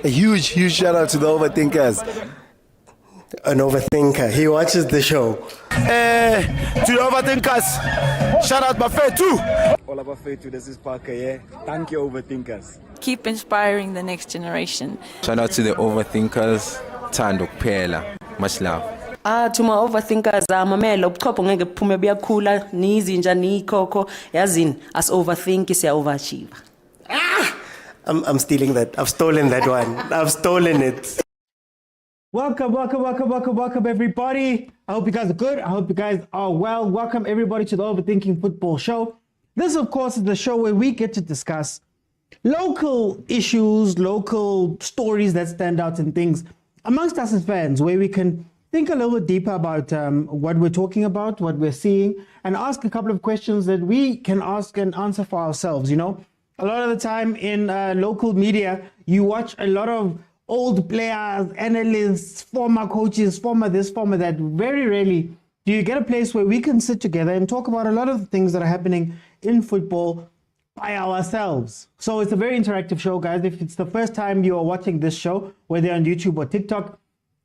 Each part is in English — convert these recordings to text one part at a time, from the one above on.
A huge shout out to the Overthinkers. An overthinker. He watches the show. To the Overthinkers, shout out Buffet too. All about Fetu, this is Parker, yeah. Thank you, Overthinkers. Keep inspiring the next generation. Shout out to the Overthinkers. Thando kuphela. Much love. To my overthinkers, mamela ubuchopho ngeke buphume buyakhula nizinja nikhokho yazini as overthink siya overachieve. I'm stealing that. I've stolen that one. I've stolen it. Welcome, everybody. I hope you guys are good. I hope you guys are well. Welcome, everybody, to the Overthinking Football Show. This, of course, is the show where we get to discuss local issues, local stories that stand out and things amongst us as fans, where we can think a little bit deeper about what we're talking about, what we're seeing, and ask a couple of questions that we can ask and answer for ourselves. You know, a lot of the time in local media, you watch a lot of old players, analysts, former coaches, former this, former that. Very rarely do you get a place where we can sit together and talk about a lot of the things that are happening in football by ourselves. So it's a very interactive show, guys. If it's the first time you are watching this show, whether on YouTube or TikTok,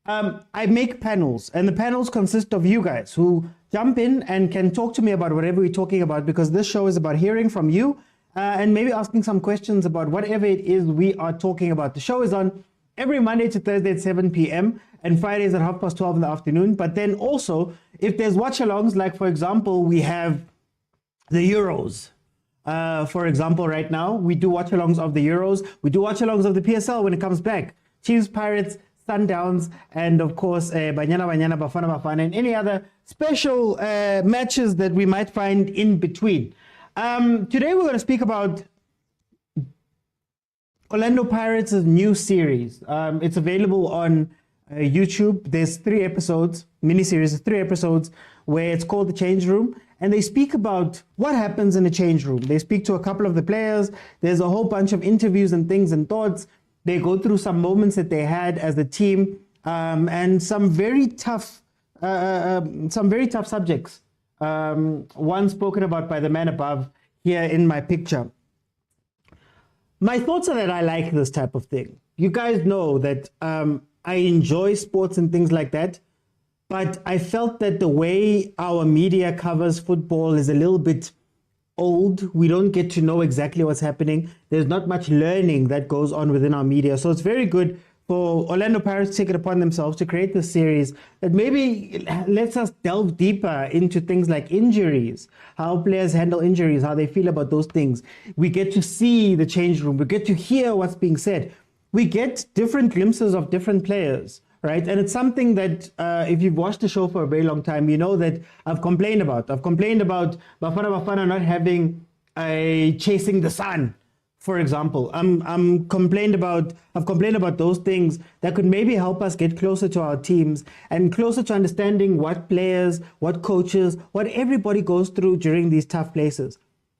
I make panels, and the panels consist of you guys who jump in and can talk to me about whatever we're talking about, because this show is about hearing from you and maybe asking some questions about whatever it is we are talking about. The show is on every Monday to Thursday at 7 p.m. and Fridays at 12:30 in the afternoon. But then also, if there's watch-alongs, like for example, we have the Euros. For example, right now, we do watch-alongs of the Euros. We do watch-alongs of the PSL when it comes back. Chiefs, Pirates, Sundowns, and of course, Bafana, Bafana, and any other special matches that we might find in between. Today, we're going to speak about Orlando Pirates' new series. It's available on YouTube. There's 3 episodes, mini-series, 3 episodes, where it's called The Change Room. And they speak about what happens in a change room. They speak to a couple of the players. There's a whole bunch of interviews and things and thoughts. They go through some moments that they had as a team, and some very tough subjects. One spoken about by the man above here in my picture. My thoughts are that I like this type of thing. You guys know that I enjoy sports and things like that, but I felt that the way our media covers football is a little bit old. We don't get to know exactly what's happening. There's not much learning that goes on within our media. So it's very good for Orlando Pirates to take it upon themselves to create this series that maybe lets us delve deeper into things like injuries, how players handle injuries, how they feel about those things. We get to see the change room. We get to hear what's being said. We get different glimpses of different players, right? And it's something that if you've watched the show for a very long time, you know that I've complained about. I've complained about Bafana not having a chasing the sun, for example. I've complained about those things that could maybe help us get closer to our teams and closer to understanding what players, what coaches, what everybody goes through during these tough places.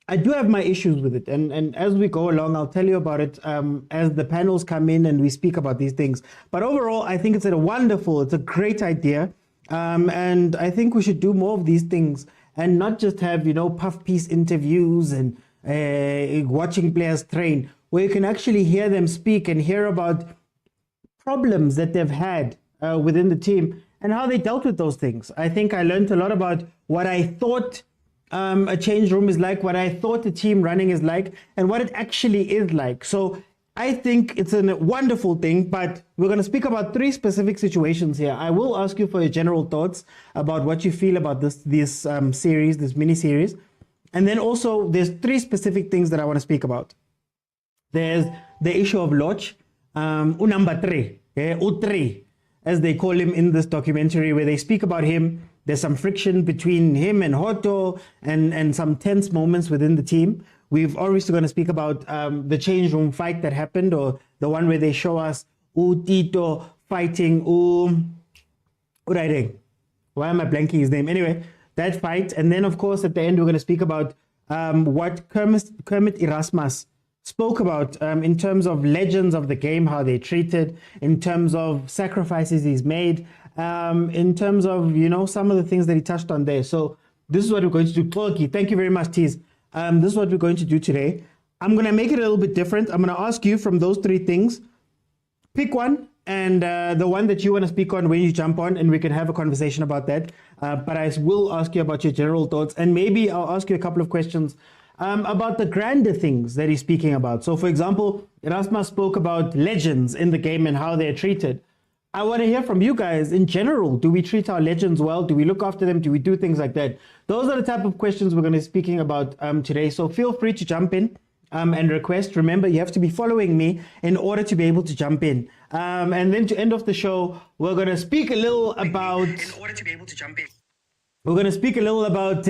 I do have my issues with it, and as we go along, I'll tell you about it as the panels come in and we speak about these things. But overall, I think it's a great idea, and I think we should do more of these things and not just have, puff piece interviews and watching players train, where you can actually hear them speak and hear about problems that they've had within the team and how they dealt with those things. I think I learned a lot about what I thought a change room is like, what I thought a team running is like, and what it actually is like. So I think it's a wonderful thing, but we're going to speak about 3 specific situations here. I will ask you for your general thoughts about what you feel about this series, this mini-series. And then also there's 3 specific things that I want to speak about. There's the issue of Loch, number 3, U3, as they call him in this documentary, where they speak about him. There's some friction between him and Hoto and some tense moments within the team. We've obviously going to speak about the change room fight that happened, or the one where they show us Tito fighting Uraireng. Why am I blanking his name? Anyway, that fight. And then, of course, at the end, we're going to speak about what Kermit Erasmus spoke about in terms of legends of the game, how they're treated, in terms of sacrifices he's made, in terms of, some of the things that he touched on there. So this is what we're going to do. Toki, thank you very much, Tees. This is what we're going to do today. I'm going to make it a little bit different. I'm going to ask you from those 3 things, pick one, and the one that you want to speak on when you jump on, and we can have a conversation about that. But I will ask you about your general thoughts, and maybe I'll ask you a couple of questions about the grander things that he's speaking about. So, for example, Erasmus spoke about legends in the game and how they're treated. I want to hear from you guys in general. Do we treat our legends well? Do we look after them? Do we do things like that? Those are the type of questions we're going to be speaking about today. So feel free to jump in and request. Remember, you have to be following me in order to be able to jump in. And then to end off the show, we're going to speak a little about... We're going to speak a little about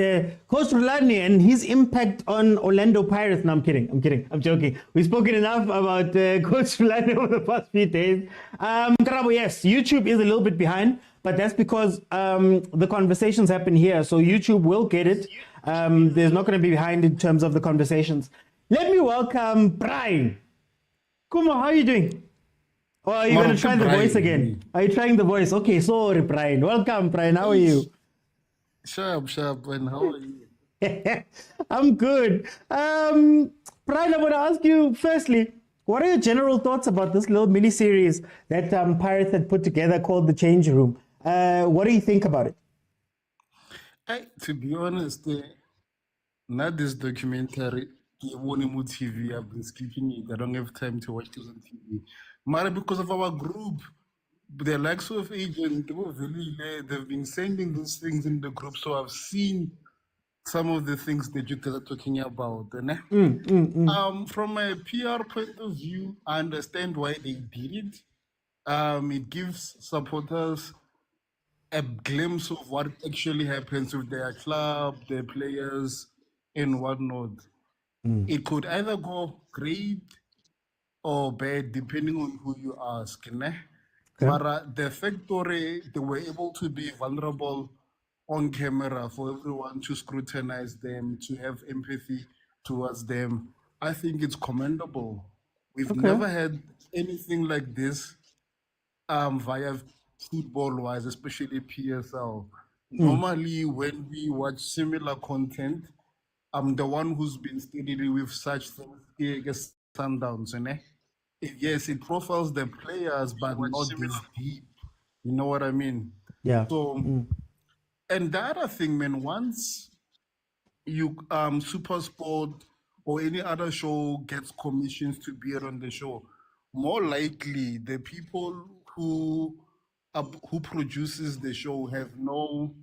Coach Rulani and his impact on Orlando Pirates. No, I'm kidding. I'm joking. We've spoken enough about Coach Rulani over the past few days. Karabo, yes, YouTube is a little bit behind, but that's because the conversations happen here. So YouTube will get it. There's not going to be behind in terms of the conversations. Let me welcome Brian. Kuma, how are you doing? Or are you going to try the voice again? Are you trying the voice? Okay, sorry, Brian. Welcome, Brian. How are you? Sharp, and how are you? I'm good. Brian, I want to ask you firstly, what are your general thoughts about this little mini-series that Pirates had put together called The Change Room? What do you think about it? To be honest, not this documentary, TV, I've been skipping it. I don't have time to watch this on TV. Mara, because of our group, the likes of agent, they've been sending those things in the group, so I've seen some of the things that you guys are talking about. From a PR point of view, I understand why they did it. It gives supporters a glimpse of what actually happens with their club, their players, and whatnot. It could either go great or bad, depending on who you ask. But the factory, they were able to be vulnerable on camera for everyone to scrutinize them, to have empathy towards them. I think it's commendable. We've never had anything like this via football-wise, especially PSL. Normally, when we watch similar content, I'm the one who's been steadily with such things against Sundowns, yes, it profiles the players, but not this deep. You know what I mean? Yeah. So, and the other thing, man, once you Supersport or any other show gets commissions to be on the show, more likely the people who produces the show have no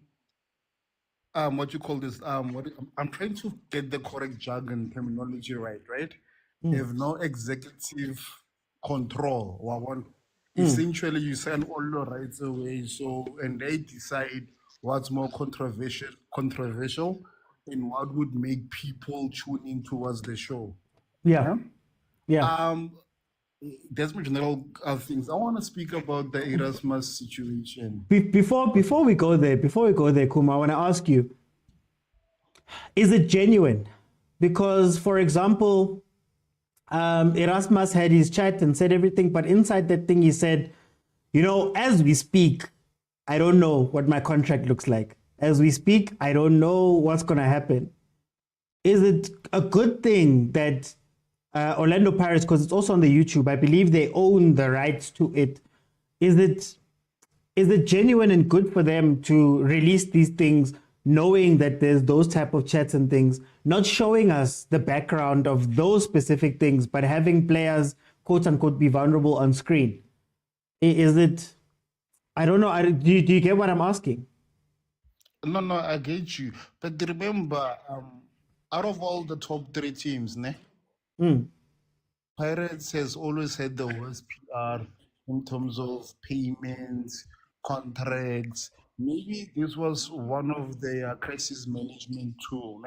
what you call this I'm trying to get the correct jargon terminology right? They have no executive control. Essentially, you send all your rights away, and they decide what's more controversial, and what would make people tune in towards the show. Yeah. There's my general things. I want to speak about the Erasmus situation. Before we go there, Kuma, I want to ask you, is it genuine? Because, for example, Erasmus had his chat and said everything, but inside that thing he said, as we speak, I don't know what my contract looks like. As we speak, I don't know what's going to happen. Is it a good thing that Orlando Pirates, because it's also on the YouTube, I believe they own the rights to it. Is it genuine and good for them to release these things, knowing that there's those type of chats and things, not showing us the background of those specific things, but having players, quote unquote, be vulnerable on screen? Is it, I don't know, do you get what I'm asking? No, I get you. But remember, out of all the top 3 teams, Pirates has always had the worst PR in terms of payments, contracts. Maybe this was one of their crisis management tool.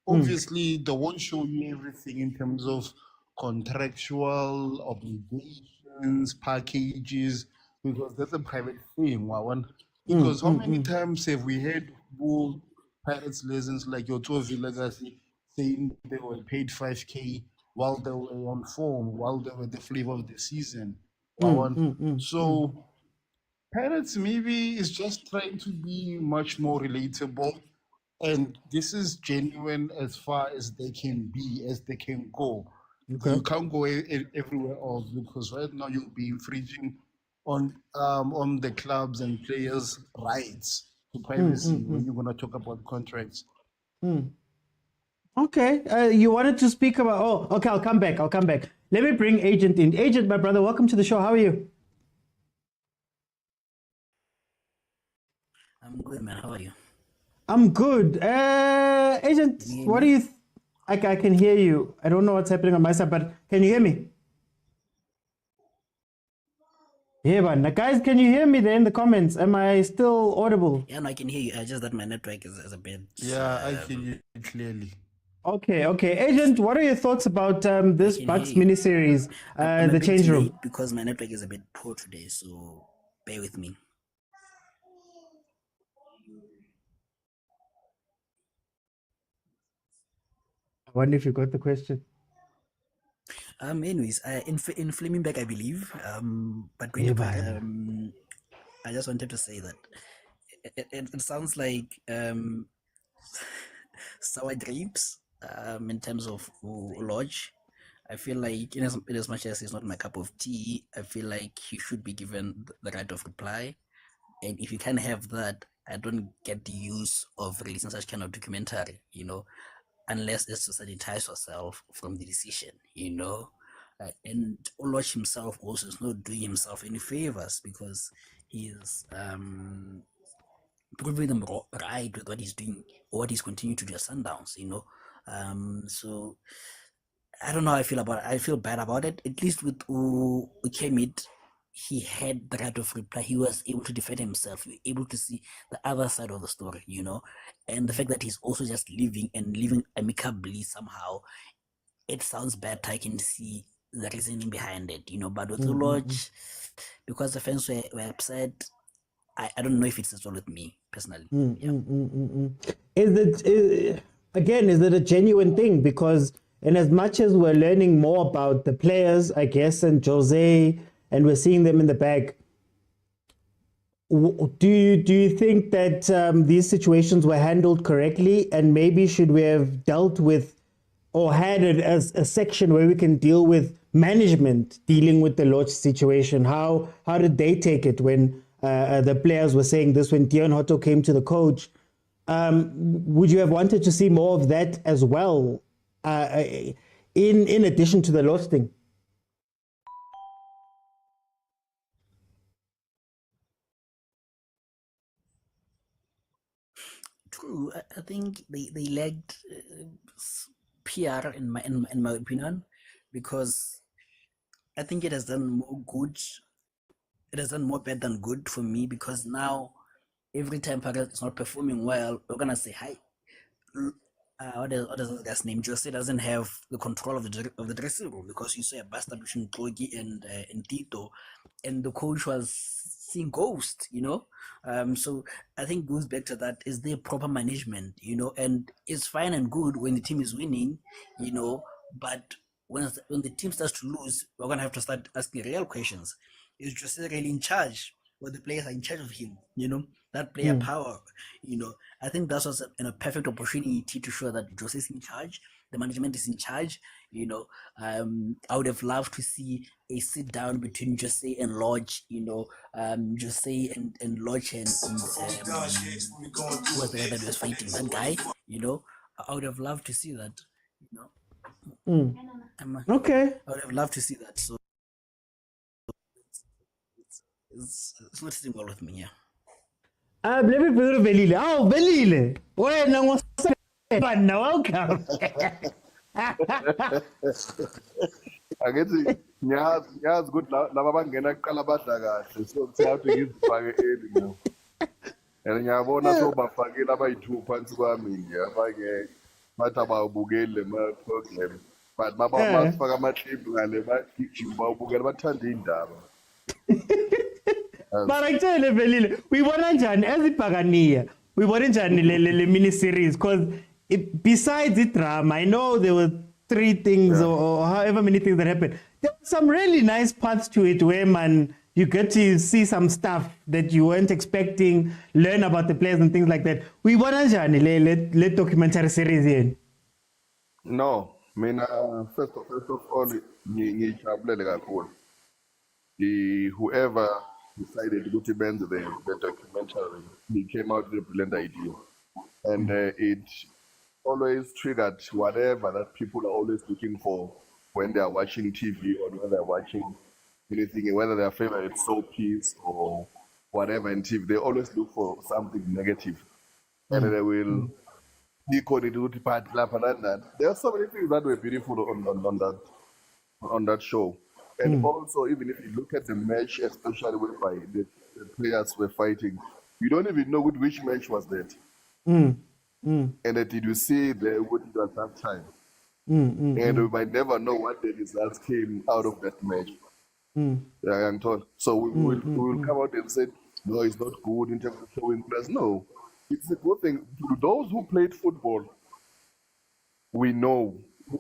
Obviously, they won't show you everything in terms of contractual obligations, packages, because that's a private thing. Because how many times have we had Pirates legends like your two vilakazi saying they were paid 5K while they were on form, while they were the flavor of the season? So Pirates maybe is just trying to be much more relatable, and this is genuine as far as they can be, as they can go. You can't go everywhere else because right now you'll be infringing on the clubs and players' rights to privacy when you're gonna talk about contracts. Okay, you wanted to speak about. Oh, okay. I'll come back. Let me bring Agent in. Agent, my brother, welcome to the show. How are you? I'm good, man. How are you? I'm good. Agent, what do you? I can hear you. I don't know what's happening on my side, but can you hear me? Yeah, man. Guys, can you hear me there in the comments? Am I still audible? Yeah, no, I can hear you. Just that my network is a bit. Yeah, I can hear you clearly. Okay. Agent, what are your thoughts about this Bucks miniseries, I'm a the bit change room? late because my network is a bit poor today, so bear with me. I wonder if you got the question. Anyways, in Flaming Back, I believe. But going I just wanted to say that it sounds like sour grapes. In terms of Lodge, I feel like in as much as it's not my cup of tea, I feel like he should be given the right of reply. And if you can have that, I don't get the use of releasing such kind of documentary, unless it's to sanitize yourself from the decision, and Oloch himself also is not doing himself any favors because he is proving them right with what he's doing or what he's continuing to do at Sundowns, so I don't know how I feel about it. I feel bad about it. At least with Ukemit, he had the right of reply. He was able to defend himself. You were able to see the other side of the story, and the fact that he's also just living amicably somehow, it sounds bad. I can see the reasoning behind it, but with the lodge, because the fans were upset, I don't know if it's all with me personally. Is it a genuine thing? Because in as much as we're learning more about the players, I guess, and Jose, and we're seeing them in the back, do you think that these situations were handled correctly, and maybe should we have dealt with or had it as a section where we can deal with management dealing with the Lodge situation? How did they take it when the players were saying this, when Dion Hotto came to the coach? Would you have wanted to see more of that as well, in addition to the Lodge thing? True. I think they lacked PR in my opinion, because I think it has done more good. It has done more bad than good for me, because now every time Paris is not performing well, we're gonna say hi. What is the guy's name? Jose doesn't have the control of the dressing room, because you saw a bastard between Klogi and Tito, and the coach was seeing ghosts, so I think it goes back to that: is there proper management, and it's fine and good when the team is winning, but when the team starts to lose, we're gonna have to start asking real questions. Is Jose really in charge, or the players are in charge of him? That player power. I think that was a perfect opportunity to show that Jose is in charge, the management is in charge. I would have loved to see a sit down between Jose and Lodge. Jose and Lodge and who was the guy that was fighting that guy. I would have loved to see that. Okay. I would have loved to see that. So it's not sitting well with me. Yeah. Let me put it Velile. Oh, Velile. Wena ngosebana, welcome. Angithi ngiyazi ukuthi laba bangena kuqala badla kahle, so kuthatha ngizifake early now. And ngiyabona sobafakela abayi2 phansi kwami nje abanye bathi abawubukeli ma program, but mabafaka ama-clip ngale bagijima bawubukela bathanda indaba. But I tell you, Velile, we want njani as ibhakaniya, we want njani le mini series, because besides the drama, I know there were 3 things or however many things that happened. There were some really nice parts to it where, man, you get to see some stuff that you weren't expecting, learn about the players and things like that. We want njani le documentary series in. No, Mina, first of all, ngijabulele kakhulu. Whoever decided to bend the documentary, he came out with a brilliant idea. And it always triggered whatever that people are always looking for when they are watching TV or when they're watching anything, whether their favorite soap piece or whatever in TV, they always look for something negative. And they will decode it with part and that. There are so many things that were beautiful on that show. And also, even if you look at the match, especially whereby the players were fighting, you don't even know which match was that. And did you see what it was that time? And we might never know what the results came out of that match. Yeah, I'm told. So we will come out and say, no, it's not good in terms of showing players. No, it's a good thing. To those who played football, we know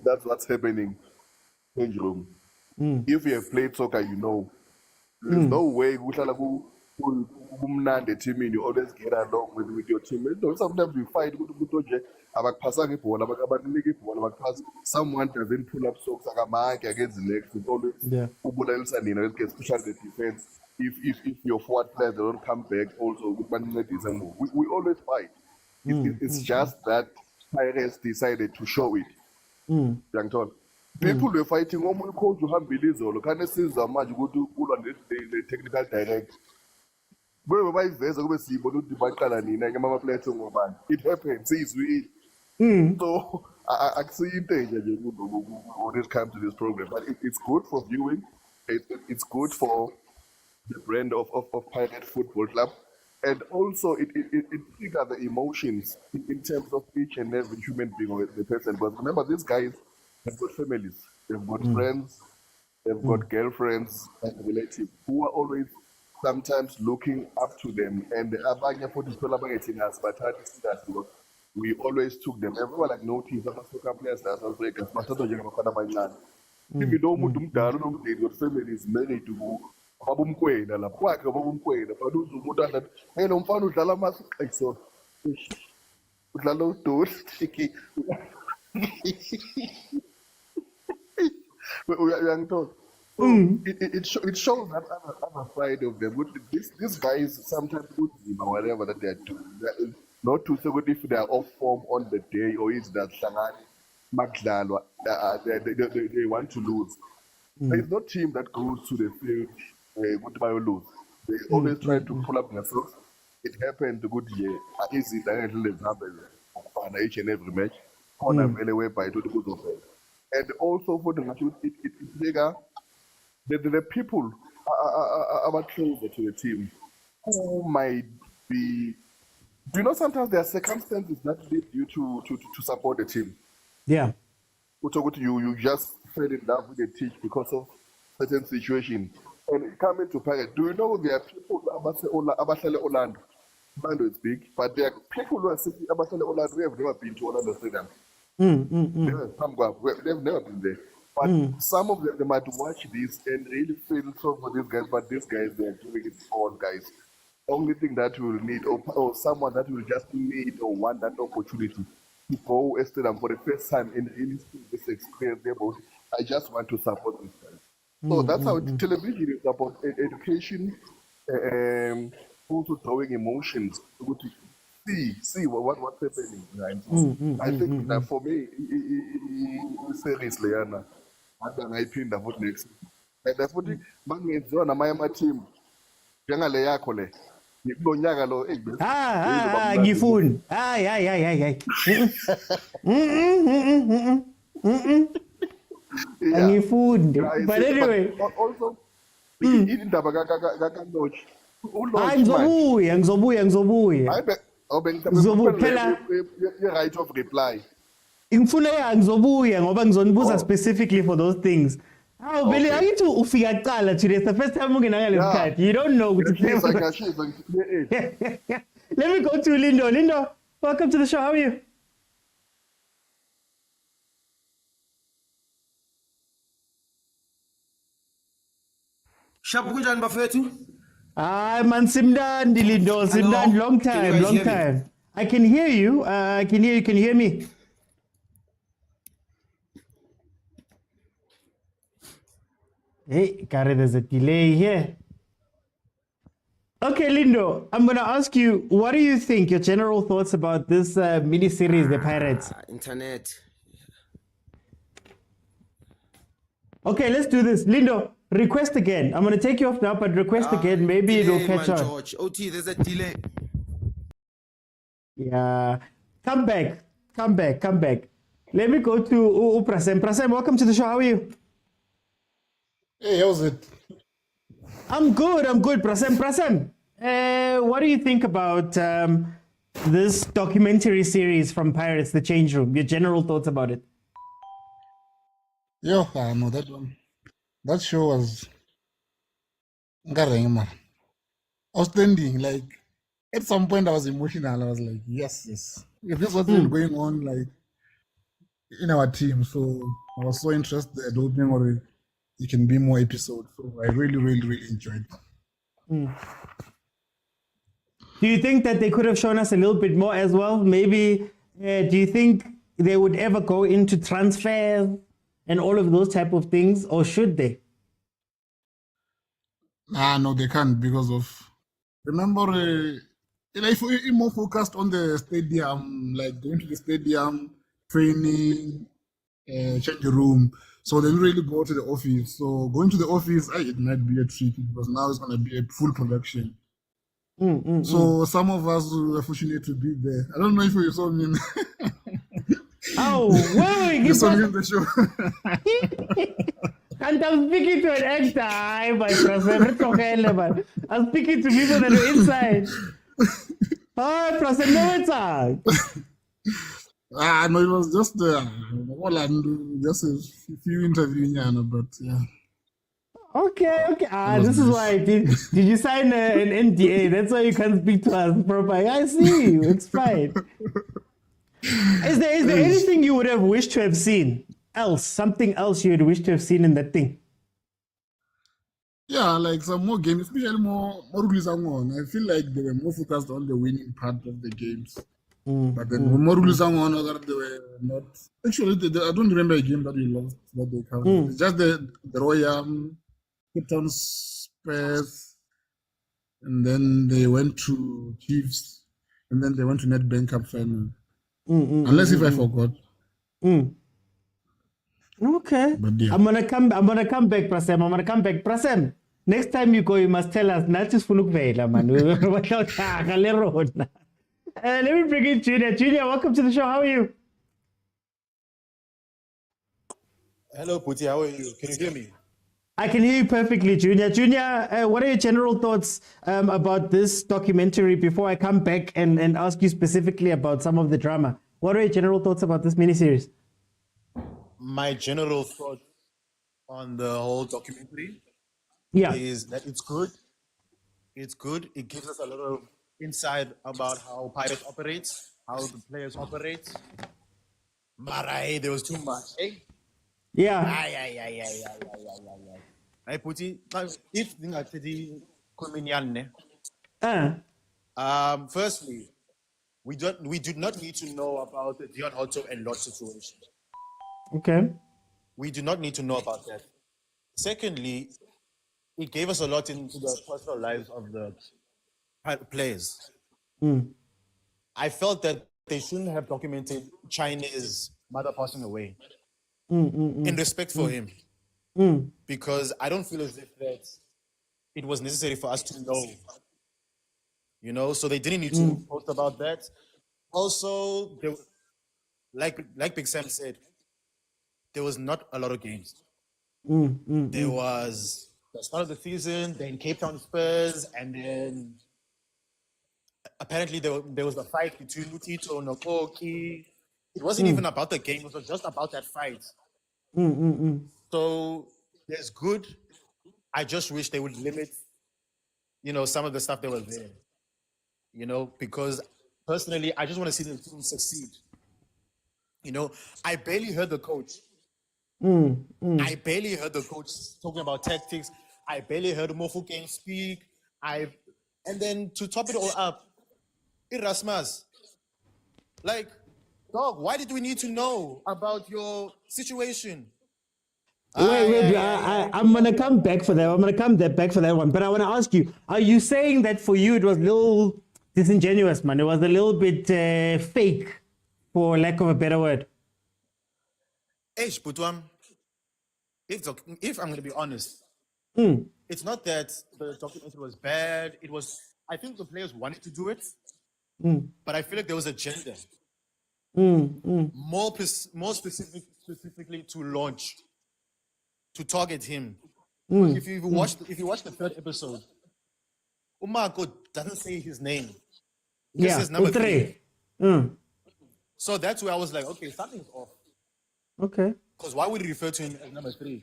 that's what's happening in the room. If you have played soccer, you know. There's no way the team and you always get along with your team. No, sometimes you fight someone doesn't pull up socks against the next. It's always especially the defense. If your forward players don't come back, also we always fight. It's just that Pirates decided to show it. Young Ton. People were fighting almost called to have Bilizolo. Can I see Zamaj go to pull on the technical direct? It happens, so I see danger when it comes to this program. But it's good for viewing, it's good for the brand of Pirate Football Club. And also it triggers the emotions in terms of each and every human being or the person. But remember, these guys have got families, they've got friends, they've got girlfriends and relatives who are always sometimes looking up to them. And we always took them. Everyone like noticed that soccer players that's also like if you don't move them down, your family is married to go. Babumkwena la kwakhe babumkwena but uzumuntu adla yena umfana udlala like so udlala udoli uyangithola. It shows that other side of them. These guys sometimes kunzima whatever that they are doing, not to say if they are off form on the day or is that hlangani makudlalwa they want to lose. There is no team that goes to the field good by lose. They always try to pull up themselves. It happened to good year. Easy directly happen on each and every match. On a very way by to the good of it. And also for the match, it's bigger. The people are closer to the team who might be. Do you know sometimes there are circumstances that lead you to support the team? Yeah. You just fell in love with the team because of certain situation. And coming to Pirate, do you know there are people Abashale Orlando? Orlando is big, but there are people who are sitting Abashale Orlando who have never been to Orlando Stadium. They've never been there. But some of them might watch this and really feel sorry for these guys, but these guys, they're doing it all, guys. Only thing that we will need, or someone that will just need or want that opportunity to go to stadium for the first time and really see this experience. I just want to support this guys. So that's how television is about education, also drawing emotions to see what's happening. Right? I think that for me, seriously, Anna, I think that what next. And that's what my team. Gifun. Angifund. But anyway. Also, ngizobuya right of reply. Ngifuna ngizobuya ngoba ngizonibuza specifically for those things. How Billy, are you to ufika qala today? It's the first time ungena ngalesi You don't know what Let me go to Lindo. Lindo, welcome to the show. How are you? Shabu kunjani bafethu? Man, Simdandi Lindo, Simdandi, long time. I can hear you. Can you hear me? Hey, Kare, there's a delay here. Okay, Lindo, I'm going to ask you, what do you think, your general thoughts about this mini-series, The Pirates? Internet. Okay, let's do this. Lindo, request again. I'm going to take you off now, but request again. Maybe it'll catch on. George. OT, there's a delay. Yeah. Come back. Let me go to Prasem. Prasem, welcome to the show. How are you? Hey, how's it? I'm good. Prasem, what do you think about this documentary series from Pirates, The Change Room? Your general thoughts about it? Yo, no, that one. That show was outstanding. Like, at some point I was emotional. I was like, yes. If this was really going on, like, in our team. So I was so interested, hoping or it can be more episodes. So I really enjoyed it. Do you think that they could have shown us a little bit more as well? Maybe, do you think they would ever go into transfers and all of those type of things, or should they? No, they can't because of. Remember, if we're more focused on the stadium, like going to the stadium, training, change the room. So they don't really go to the office. So going to the office, it might be a trick because now it's going to be a full production. So some of us were fortunate to be there. I don't know if you saw me. Oh, wait, You saw me in the show. And I'm speaking to an actor. I'm speaking to people that are inside. Oh, Prasem, no, it's No, it was just just a few interviews, but yeah. Okay. This is why. Did you sign an NDA? That's why you can't speak to us properly. I see you. It's fine. Is there anything you would have wished to have seen else? Something else you would wish to have seen in that thing? Yeah, like some more games, especially more rules on. I feel like they were more focused on the winning part of the games. But then more rules on, they were not. Actually, I don't remember a game that we lost that they covered. It's just the Royal, Cape Town Spurs, and then they went to Chiefs, and then they went to Nedbank Cup final. Unless if I forgot. Okay. But yeah. I'm gonna come back, Prasem. Next time you go, you must tell us. Not just man. Let me bring in Junior. Junior, welcome to the show. How are you? Hello, Puti. How are you? Can you hear me? I can hear you perfectly, Junior. Junior, what are your general thoughts about this documentary before I come back and ask you specifically about some of the drama? What are your general thoughts about this miniseries? My general thought on the whole documentary is that it's good. It's good. It gives us a lot of insight about how Pirates operates, how the players operate. Mara, there was too much, eh? Yeah. Hey, Puti, if the firstly, we do not need to know about the Dion Hotto and Lot situation. Okay. We do not need to know about that. Secondly, it gave us a lot into the personal lives of the players. I felt that they shouldn't have documented China's mother passing away in respect for him. Because I don't feel as if that it was necessary for us to know. You know, so they didn't need to post about that. Also, like Big Sam said, there was not a lot of games. There was the start of the season, then Cape Town Spurs, and then apparently there was a fight between Lutito and Nokoki. It wasn't even about the game, it was just about that fight. So there's good. I just wish they would limit, some of the stuff that was there. Because personally, I just want to see the team succeed. I barely heard the coach. I barely heard the coach talking about tactics. I barely heard Mofu King speak. And then to top it all up, Erasmus. Like, dog, why did we need to know about your situation? Wait, I'm gonna come back for that. I'm gonna come back for that one. But I want to ask you: are you saying that for you it was a little disingenuous, man? It was a little bit fake, for lack of a better word. But if I'm going to be honest, it's not that the documentary was bad. It was, I think the players wanted to do it, but I feel like there was agenda. More specifically to launch, to target him. If you watch the third episode, Umako doesn't say his name. He just says number 3. So that's where I was like, okay, something's off. Okay. Because why would he refer to him as number 3?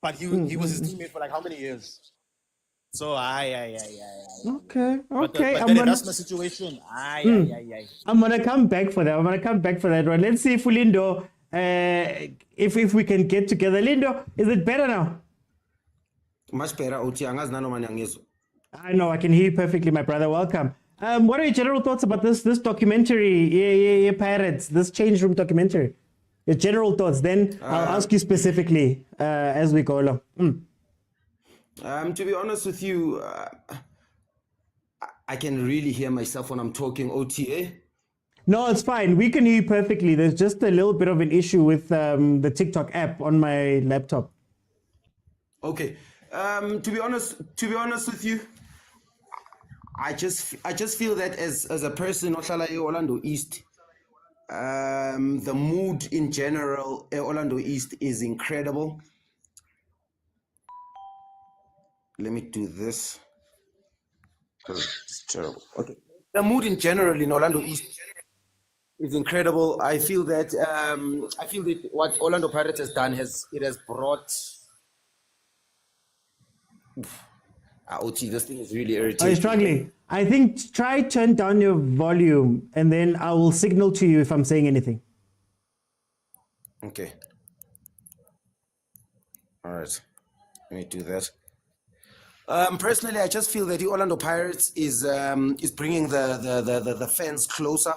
But he was his teammate for like how many years? So Okay. But that's my situation. I'm gonna come back for that. I'm gonna come back for that one. Let's see if Lindo, if we can get together. Lindo, is it better now? Much better. I know, I can hear you perfectly, my brother. Welcome. What are your general thoughts about this documentary, Pirates, this change room documentary? Your general thoughts. Then I'll ask you specifically as we go along. To be honest with you, I can really hear myself when I'm talking OTA. No, it's fine. We can hear you perfectly. There's just a little bit of an issue with the TikTok app on my laptop. Okay. To be honest with you, I just feel that as a person ohlala Orlando East, the mood in general Orlando East is incredible. Let me do this. It's terrible. Okay. The mood in general in Orlando East is incredible. I feel that what Orlando Pirates has done has brought. OT, this thing is really irritating. Are you struggling? I think try turn down your volume and then I will signal to you if I'm saying anything. Okay. All right. Let me do that. Personally, I just feel that the Orlando Pirates is bringing the fans closer.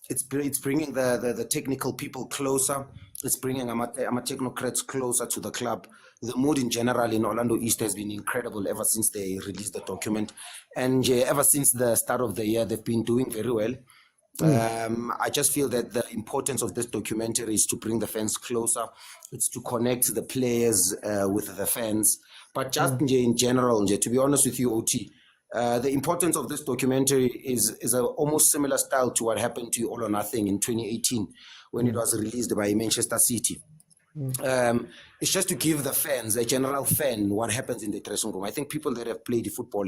It's bringing the technical people closer. It's bringing our technocrats closer to the club. The mood in general in Orlando East has been incredible ever since they released the document. And ever since the start of the year, they've been doing very well. I just feel that the importance of this documentary is to bring the fans closer. It's to connect the players with the fans. But just in general, to be honest with you, OT, the importance of this documentary is a almost similar style to what happened to All or Nothing in 2018 when it was released by Manchester City. It's just to give the fans, a general fan, what happens in the dressing room. I think people that have played football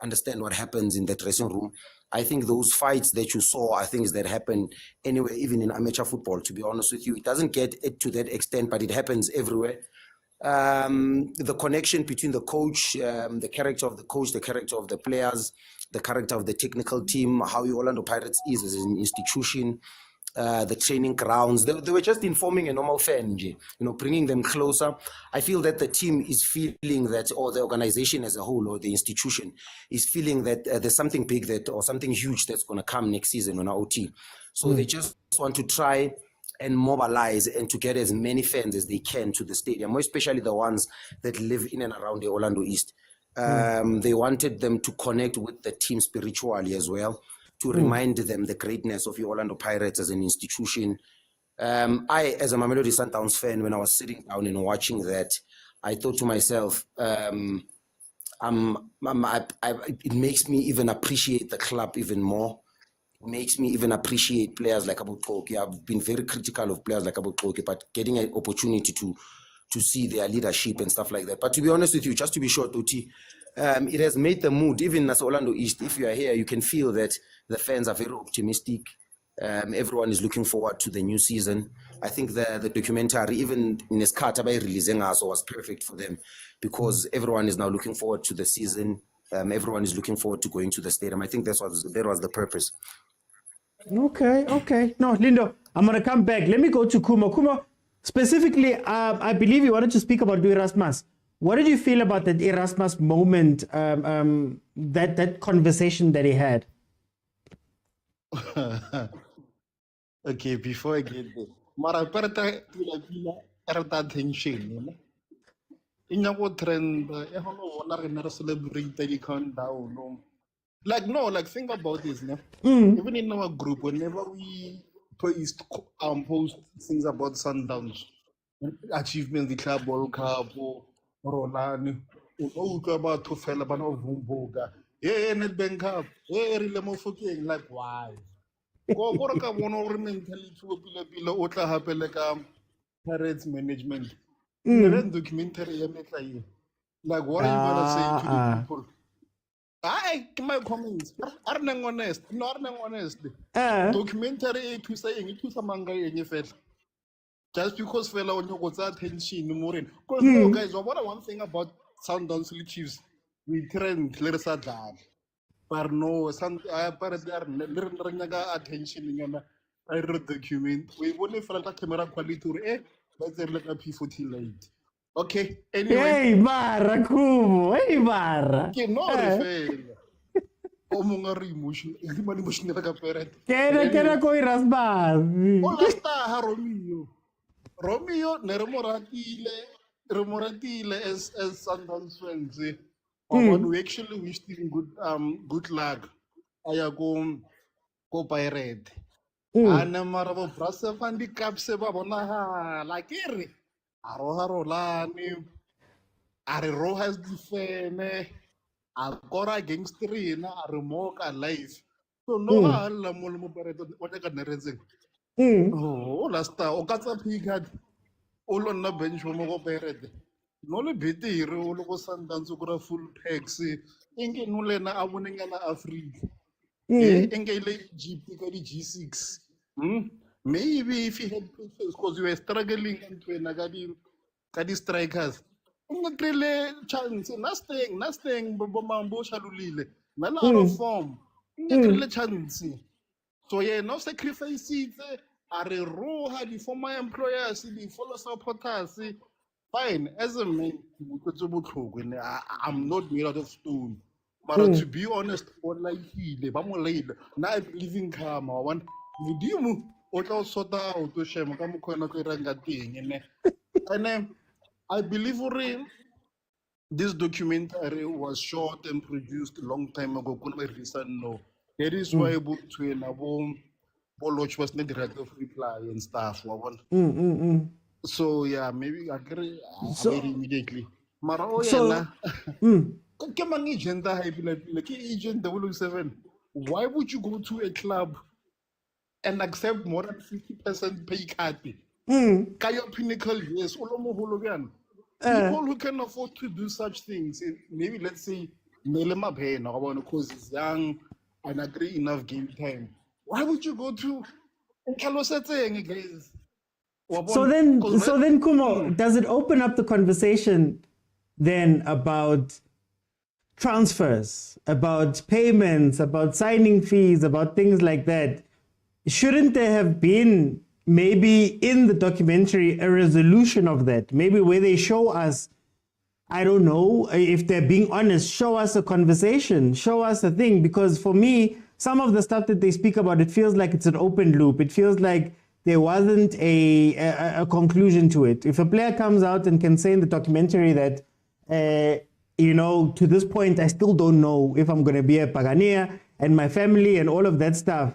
understand what happens in the dressing room. I think those fights that you saw are things that happen anywhere, even in amateur football, to be honest with you. It doesn't get it to that extent, but it happens everywhere. The connection between the coach, the character of the coach, the character of the players, the character of the technical team, how Orlando Pirates is as an institution, the training grounds. They were just informing a normal fan, bringing them closer. I feel that the team is feeling that, or the organization as a whole, or the institution is feeling that there's something big or something huge that's going to come next season on our OT. So they just want to try and mobilize and to get as many fans as they can to the stadium, more especially the ones that live in and around the Orlando East. They wanted them to connect with the team spiritually as well, to remind them the greatness of the Orlando Pirates as an institution. I, as a Mamelodi Sundowns fan, when I was sitting down and watching that, I thought to myself, it makes me even appreciate the club even more. It makes me even appreciate players like Abotoki. I've been very critical of players like Abotoki, but getting an opportunity to see their leadership and stuff like that. But to be honest with you, just to be short, Oti, it has made the mood, even as Orlando East, if you are here, you can feel that the fans are very optimistic. Everyone is looking forward to the new season. I think the documentary, even in Eskata by releasing us, was perfect for them because everyone is now looking forward to the season. Everyone is looking forward to going to the stadium. I think that was the purpose. Okay. No, Lindo, I'm going to come back. Let me go to Kumo. Kumo, specifically, I believe you wanted to speak about Erasmus. What did you feel about that Erasmus moment, that conversation that he had? Okay, before I get there, Mara, tension. in your trend, I don't know what I never celebrate the countdown. No. Like, no, like, think about this. No? Even in our group, whenever we post things about Sundowns, achievements, the Club World Cup, or rulani, or about to fell about Vumboga, hey, Nedbank Cup, hey, Rilemo fucking, like, why? Go ka bona gore mentality o pila o tla hape le ka Pirates management. Documentary ya metla ye. Like, what are you gonna say to the people? My comments. Are nang honest? No, are nang honest. Documentary to saying it was a manga in your face. Just because fella on your attention more. Because no guys, what one thing about Sundowns Chiefs, we trend let's that. But no, I attention in I read the document. We only felt like camera quality let's say like a P40 light. Okay, anyway. Hey, Barra, Kumo. Hey, Barra. Que no refail. Como nga emotion, emotion ka parent. Kena koi rasbas. Hola está Romeo. Romeo ne re moratile as Sundowns fans. We actually wished him good luck. Aya go Pirate. Ana marabo brasa fandi cap se ba bona like ere. Aroha rolani. Are Rojas defene. Agora gangsterina are more alive. So no la molmo Pirate what I can reason. Oh, last time okatsa picard. Olo na bench mo go Pirate. No le betere o lo go Sundowns go full packs. Inge no le na abonenga na Africa. Inge le GP ka di G6. Maybe if he had because you were struggling into a strikers. Really chance, nothing, Mambo Shalulile, none out of form. Really chance. So, yeah, no sacrifices. Are a roha the former employers, the follow supporters. Fine, as a man, I'm not made out of stone. But to be honest, now I'm living calm. I want Vidimu, what else sort out to shame, come and I believe this documentary was shot and produced a long time ago. No, that is why book to an Boloch was not direct of reply and stuff. So yeah, maybe I agree immediately. Marawa come on, agent, like agent 007. Why would you go to a club and accept more than 50% pay cut? Kayo Pinnacle, yes, people who can afford to do such things, maybe let's say Nelema Payne or one because he's young and agree enough game time. Why would you go to guys? So then, Kumo, does it open up the conversation then about transfers, about payments, about signing fees, about things like that? Shouldn't there have been maybe in the documentary a resolution of that? Maybe where they show us, I don't know, if they're being honest, show us a conversation, show us a thing. Because for me, some of the stuff that they speak about, it feels like it's an open loop. It feels like there wasn't a conclusion to it. If a player comes out and can say in the documentary that, to this point, I still don't know if I'm going to be a Pagania and my family and all of that stuff,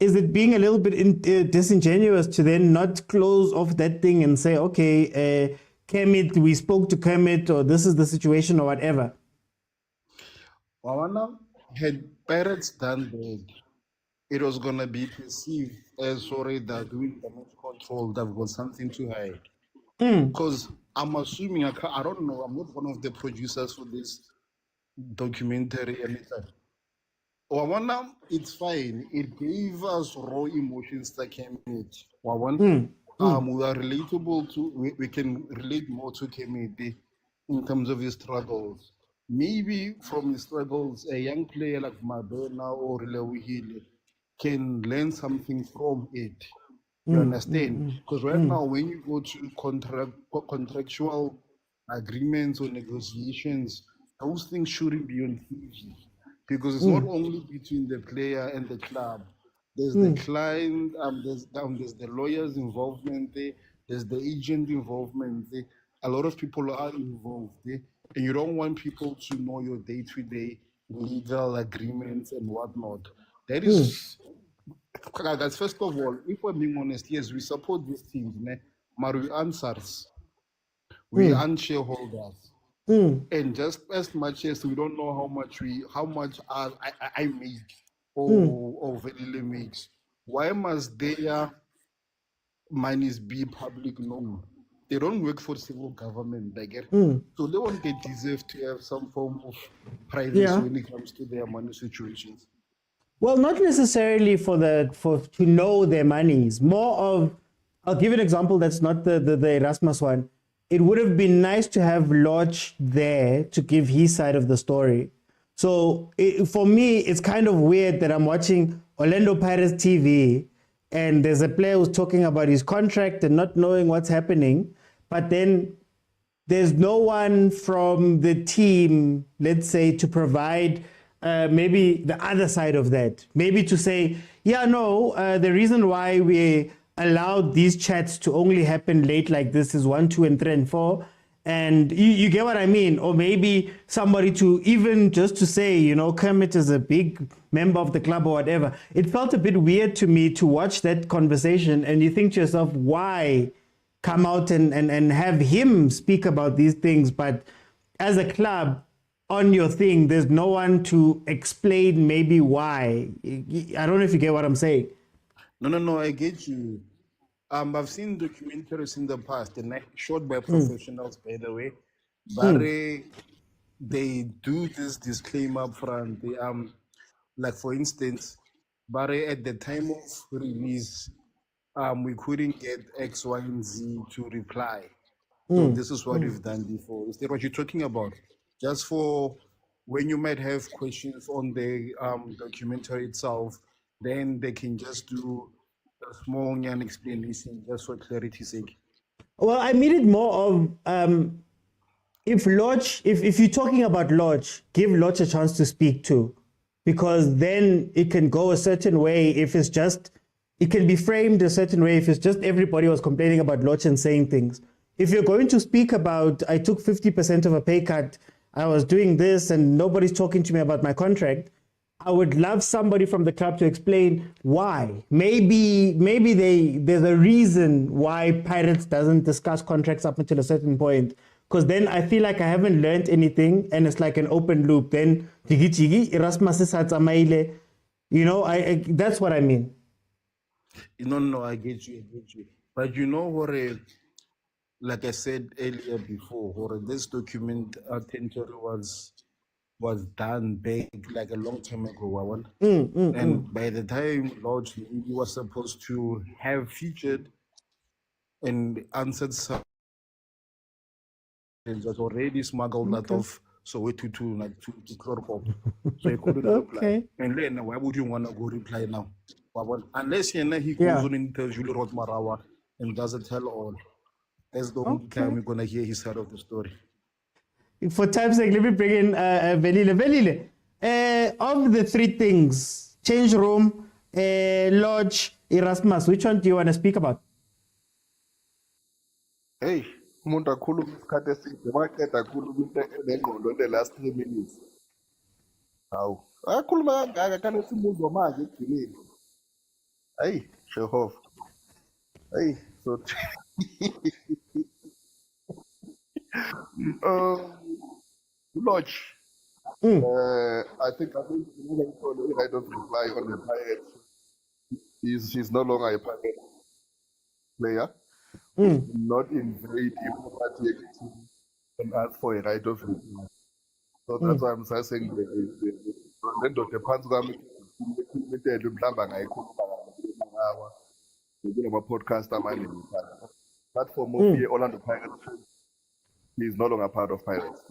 is it being a little bit disingenuous to then not close off that thing and say, okay, Kermit, we spoke to Kermit, or this is the situation, or whatever? Wawana, had Pirates done that, it was going to be perceived as sorry that doing damage control, they've got something to hide. Because I'm assuming, I don't know, I'm not one of the producers for this documentary anytime. Wawana, it's fine. It gave us raw emotions that came in it. Wawan, we are relatable to, we can relate more to Kemedi in terms of his struggles. Maybe from his struggles, a young player like Mabena or Lewihile can learn something from it. You understand? Because right now, when you go to contractual agreements or negotiations, those things shouldn't be on TV. Because it's not only between the player and the club. There's the client, there's the lawyer's involvement there, there's the agent involvement there. a lot of people are involved, and you don't want people to know your day-to-day legal agreements and whatnot. That is, guys, first of all, if we're being honest, yes, we support these teams, but we answers, we aren't shareholders. And just as much as we don't know how much I make or Velile makes, why must their monies be public known? They don't work for civil government, I get. So they won't get deserve to have some form of privacy when it comes to their money situations. Well, not necessarily for to know their monies. More of, I'll give you an example that's not the Erasmus one. It would have been nice to have Lodge there to give his side of the story. So for me, it's kind of weird that I'm watching Orlando Pirates TV and there's a player who's talking about his contract and not knowing what's happening. But then there's no one from the team, let's say, to provide maybe the other side of that. Maybe to say, the reason why we allowed these chats to only happen late like this is 1, 2, and 3, and 4. And you get what I mean? Or maybe somebody to even just to say, Kermit is a big member of the club or whatever. It felt a bit weird to me to watch that conversation and you think to yourself, why come out and have him speak about these things? But as a club, on your thing, there's no one to explain maybe why. I don't know if you get what I'm saying. No, I get you. I've seen documentaries in the past, and shot by professionals, by the way. But they do this disclaimer up front. They, like for instance, but at the time of release, we couldn't get X, Y, and Z to reply. So this is what we've done before. Is that what you're talking about? Just for when you might have questions on the documentary itself, then they can just do a small explanation just for clarity's sake. Well, I mean it more of if you're talking about Lodge, give Lodge a chance to speak too, because then it can go a certain way. If it's just, it can be framed a certain way if it's just everybody was complaining about Lodge and saying things. If you're going to speak about, I took 50% of a pay cut, I was doing this and nobody's talking to me about my contract, I would love somebody from the club to explain why. Maybe there's a reason why Pirates doesn't discuss contracts up until a certain point. Because then I feel like I haven't learned anything and it's like an open loop. Then Erasmus that's what I mean. No, I get you. But what, like I said earlier before, this documentary was done back like a long time ago. And by the time Lodge was supposed to have featured and answered some, it was already smuggled out of Soweto to Chlorpop. So he couldn't reply. And then why would you want to go reply now? Unless he goes on an interview with Marawa and doesn't tell all. That's the only time we're going to hear his side of the story. For time's sake, let me bring in Velile. Of the three things, change room, Lodge, Erasmus, which one do you want to speak about? Hey, umuntu akhuluma isikhathi eside maqeda akhuluma lengqondo in the last 3 minutes. Hawu, akhuluma kangaka kana simuzwa manje ekugcineni. Hey, Jehova. Hey, so Lodge. I think the right of reply on the Pirates. He's no longer a Pirate player. Not invade diplomatic and ask for a right of reply. So that's why I'm saying the Panzam podcast platform of the Orlando Pirates. He's no longer part of Pirates.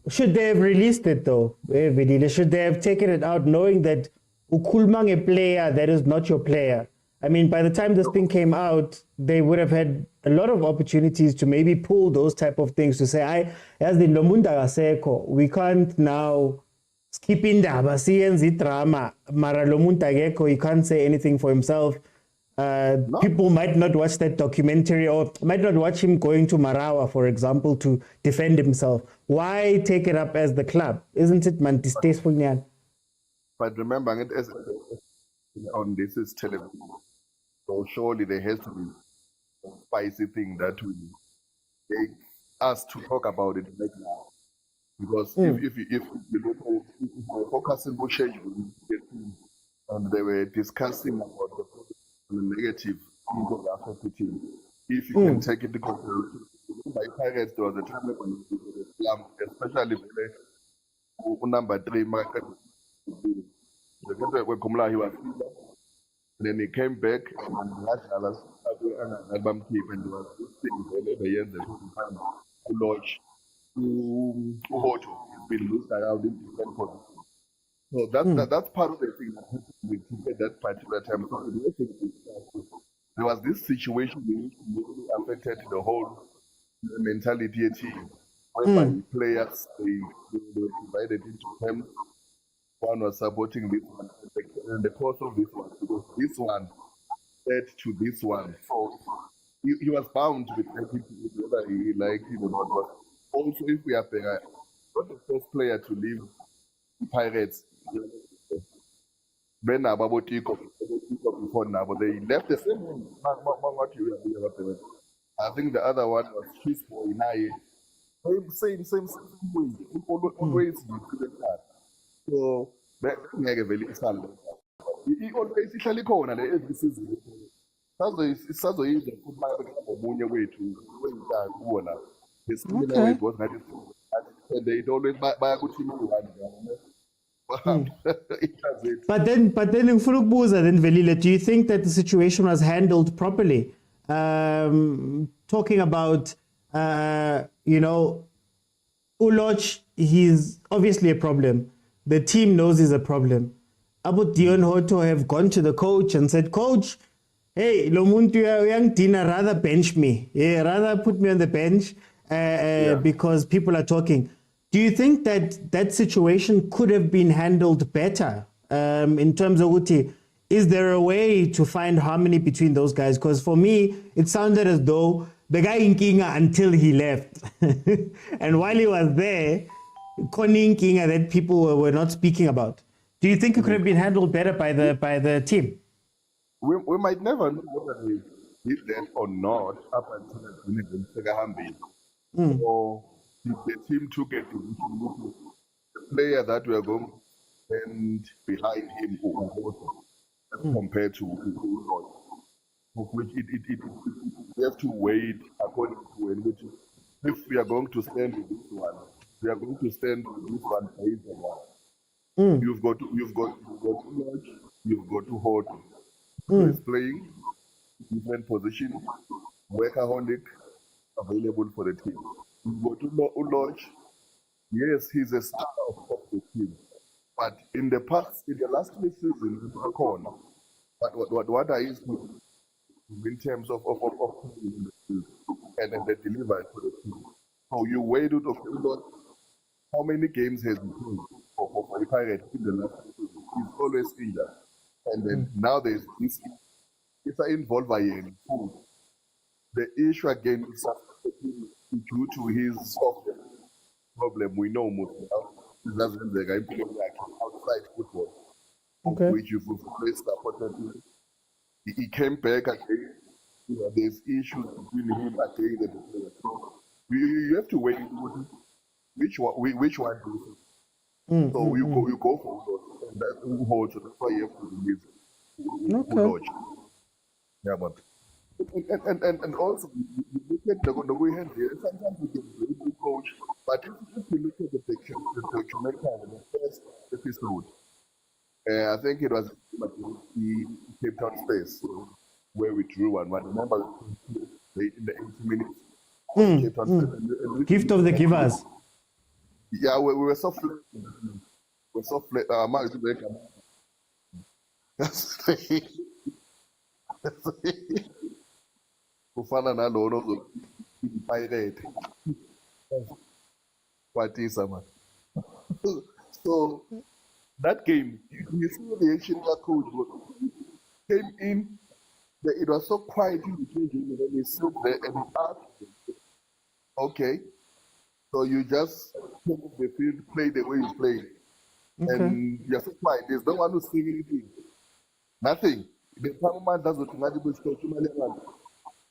Should they have released it though? Should they have taken it out knowing that Ukulmang a player that is not your player? I mean, by the time this thing came out, they would have had a lot of opportunities to maybe pull those type of things to say, as the Lomunda Aseko, we can't now skip in the drama. Mara Lomunta Geko, he can't say anything for himself. People might not watch that documentary or might not watch him going to Marawa, for example, to defend himself. Why take it up as the club? Isn't it man distasteful, Nyan? But remember, as on this is television, so surely there has to be a spicy thing that will take us to talk about it right now. Because if you look at it, if we're focusing on change, and they were discussing about the negative things of the affected team. If you can take it to consideration, by Pirates, there was a time when the slump, especially number 3, market. When Kumla, he was, and then he came back and the album keep and was to lodge Hoto. He's been looked around in different positions. So that's part of the thing that we took at that particular time. So there was this situation which really affected the whole mentality of the team, whereby players they were divided into camps. One was supporting this one, and the course of this one, because this one said to this one. So he was bound to be taken to whether he liked it or not. But also, if we are fair, not the first player to leave the Pirates. Ben Ababotiko before now, but they left the same way. I think the other one was his boy Naye. Same way. Always so that very solid. He always ihlala ikhona le every season. Sazoyiza ukuthi omunye wethu wenza kuona. Similar way it was not, and they always bayakuthi one. But then in Furukubuza, then Velile, do you think that the situation was handled properly? Talking about, Uloch, he's obviously a problem. The team knows he's a problem. Abu Dion Hoto have gone to the coach and said, Coach, hey, Lomuntu Yang Dina, rather bench me. Yeah, rather put me on the bench because people are talking. Do you think that that situation could have been handled better in terms of Uti? Is there a way to find harmony between those guys? Because for me, it sounded as though the guy in Kinga until he left. And while he was there, Connie Kinga that people were not speaking about. Do you think it could have been handled better by the team? We might never know whether he did that or not up until the second or the team took a decision. The player that we are going to stand behind him compared to which we have to wait according to in which if we are going to stand with this one, we are going to stand with this one based on one. You've got Lodge, you've got to hold. He's playing different positions, workaholic, available for the team. You've got to Lodge. Yes, he's a star of the team. But in the last 3 seasons, what are his in terms of and then they deliver to the team. So you weighed out of how many games has he played for the Pirates in the last season? He's always injured. And then now there's this it's involved by him. The issue again is due to his software problem. We know most now. He doesn't the guy playing like outside football. Which you've always supported. He came back again. There's issues between him again and the player. So you have to wait which one do you think? So you go for those, and that holds. That's why you have to release. Yeah, but and also you look at the way hand here. Sometimes you can be a good coach, but if you look at the documentary, the first episode. I think it was the Cape Town space where we drew one. Remember, in the 80 minutes, Cape Town space. Gift of the givers. Yeah, we were so flat. We're so flat. Kufana nalono pirate. What is man? So that game, you see the action coach came in It was so quiet in the changing room, and he stood there and he asked him, okay, so you just take the field, play the way you play. And you're so quiet. There's no one who's saying anything. Nothing. The government does what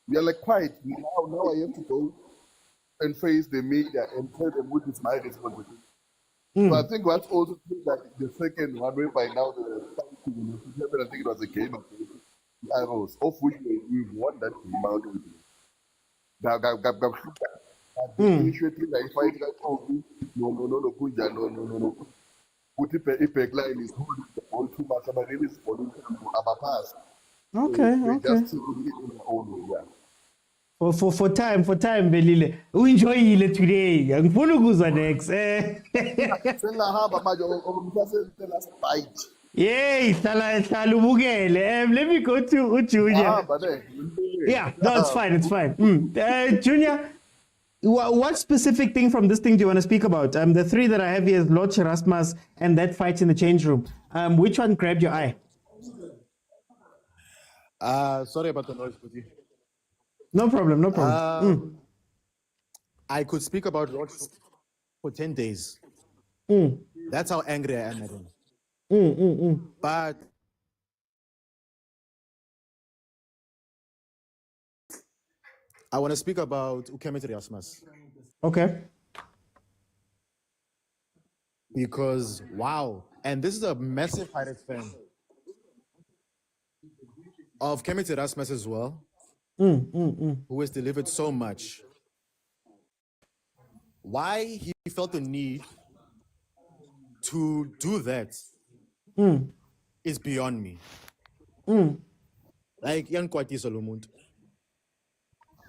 we are like quiet. Now I have to go and face the media and tell them what is my responsibility. So I think what's also like the second one, whereby now the I think it was a game of arrows, of which we've won that game out with it. No. Put a line is holding the ball too much, but it is for our pass. Okay. Just in their own way, yeah. For time, Belile. We enjoy it today. I'm going to go next. Yay, let me go to Junior. Yeah, no, it's fine. It's fine. Junior, what specific thing from this thing do you want to speak about? The three that I have here is Lord Erasmus and that fight in the change room. Which one grabbed your eye? Sorry about the noise, buddy. No problem. I could speak about Lord for 10 days. That's how angry I am at him. But I want to speak about Ukemete Erasmus. Okay. Because, wow. And this is a massive Pirates fan of Kemete Erasmus as well, who has delivered so much. Why he felt the need to do that is beyond me. Like,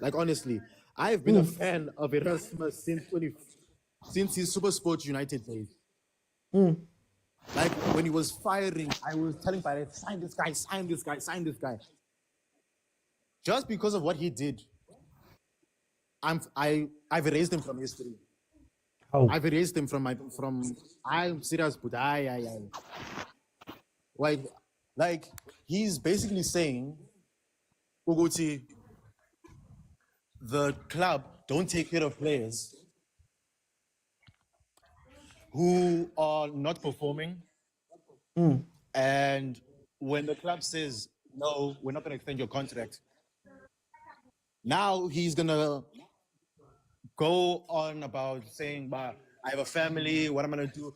like, honestly, I've been a fan of Erasmus since his Super Sport United days. Like, when he was firing, I was telling Pirates, sign this guy. Just because of what he did, I've erased him from history. I've erased him from I'm serious, but like he's basically saying, Uguti, the club don't take care of players who are not performing. And when the club says, no, we're not going to extend your contract, now he's going to go on about saying, I have a family, what am I going to do?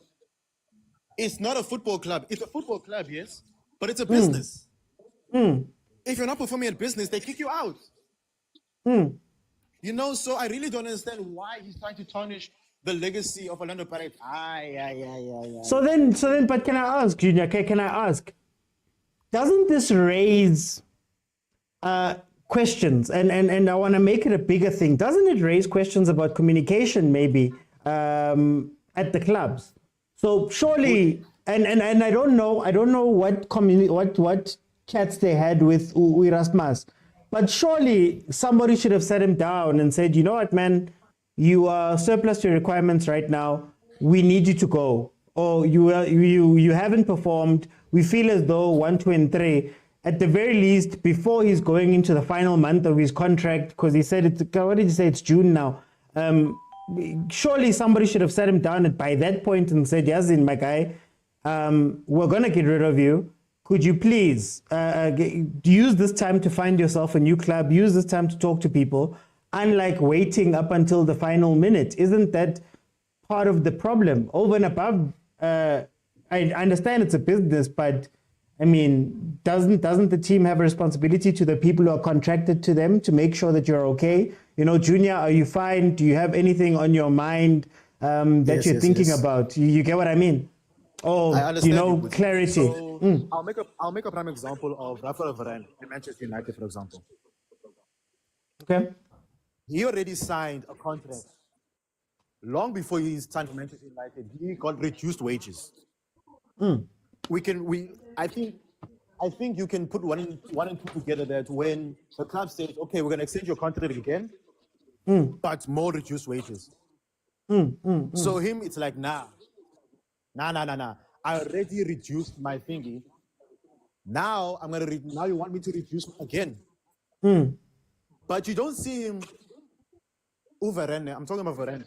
It's not a football club. It's a football club, yes, but it's a business. If you're not performing at business, they kick you out. You know, so I really don't understand why he's trying to tarnish the legacy of Orlando Pirates. So then, but can I ask, Junior, can I ask, doesn't this raise questions? And I want to make it a bigger thing. Doesn't it raise questions about communication maybe at the clubs? So surely, and I don't know what chats they had with Erasmus, but surely somebody should have sat him down and said, you know what, man, you are surplus to requirements right now. We need you to go. Or you haven't performed. We feel as though 1, 2, and 3, at the very least, before he's going into the final month of his contract, because he said what did he say? It's June now. Surely somebody should have sat him down by that point and said, Yazin, my guy, we're going to get rid of you. Could you please use this time to find yourself a new club, use this time to talk to people, unlike waiting up until the final minute? Isn't that part of the problem? Over and above, I understand it's a business, but I mean, doesn't the team have a responsibility to the people who are contracted to them to make sure that you're okay? You know, Junior, are you fine? Do you have anything on your mind that you're thinking about? You get what I mean? Oh, you know, clarity. So I'll make a prime example of Rafael Varane in Manchester United, for example. Okay. He already signed a contract long before he signed for Manchester United. He got reduced wages. I think you can put one and two together, that when the club says, okay, we're going to extend your contract again, but more reduced wages. So him, it's like, nah. I already reduced my thingy. Now now you want me to reduce again. But you don't see him Overrenne. I'm talking about Overrenne.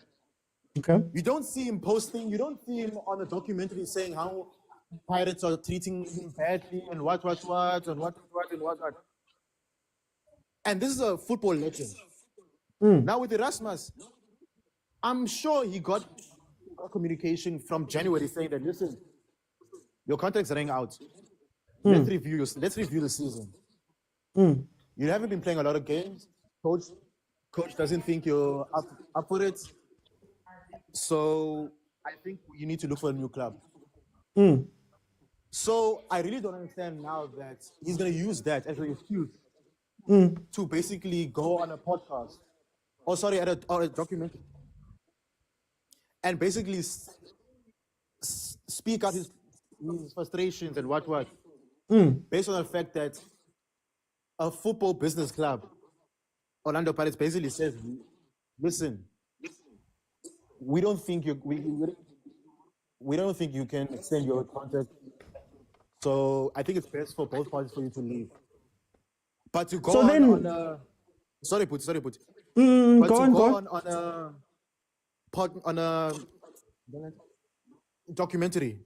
Okay. You don't see him posting, you don't see him on a documentary saying how Pirates are treating him badly and what, and what. And this is a football legend. Now with Erasmus, I'm sure he got communication from January saying that, listen, your contract's running out. Let's review the season. You haven't been playing a lot of games. Coach doesn't think you're up for it. So I think you need to look for a new club. So I really don't understand now that he's going to use that as an excuse to basically go on a podcast, or a documentary, and basically speak out his frustrations and what, based on the fact that a football business club, Orlando Pirates, basically says, listen, we don't think we don't think you can extend your contract. So I think it's best for both parties for you to leave. But to go sorry, Put. On a documentary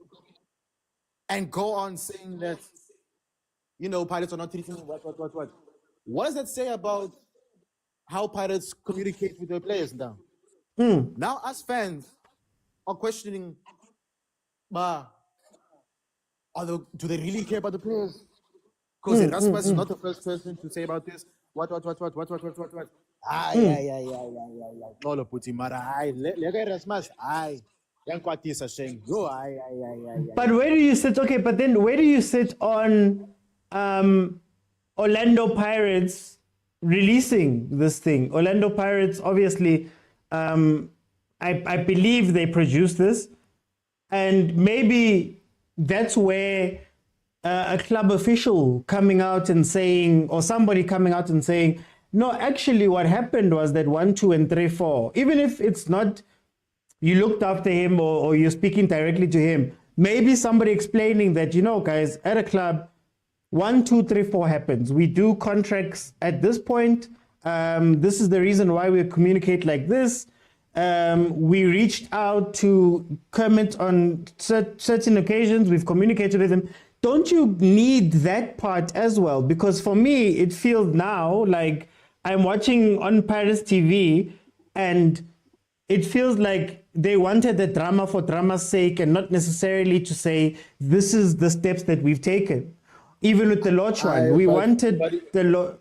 and go on saying that, Pirates are not treating what. What does that say about how Pirates communicate with their players now? Now us fans are questioning, do they really care about the players? Because Erasmus is not the first person to say about this. What? All of Putin, mara, Erasmus, But where do you sit? Okay, but then where do you sit on Orlando Pirates releasing this thing? Orlando Pirates, obviously, I believe they produced this, and maybe that's where a club official coming out and saying, or somebody coming out and saying, no, actually what happened was that 1, 2, and 3, 4, even if it's not you looked after him or you're speaking directly to him, maybe somebody explaining that, guys, at a club, 1, 2, 3, 4 happens. We do contracts at this point. This is the reason why we communicate like this. We reached out to Kermit on certain occasions. We've communicated with him. Don't you need that part as well? Because for me, it feels now like I'm watching on Paris TV and it feels like they wanted the drama for drama's sake and not necessarily to say, this is the steps that we've taken. Even with the Lodge one, we wanted the law,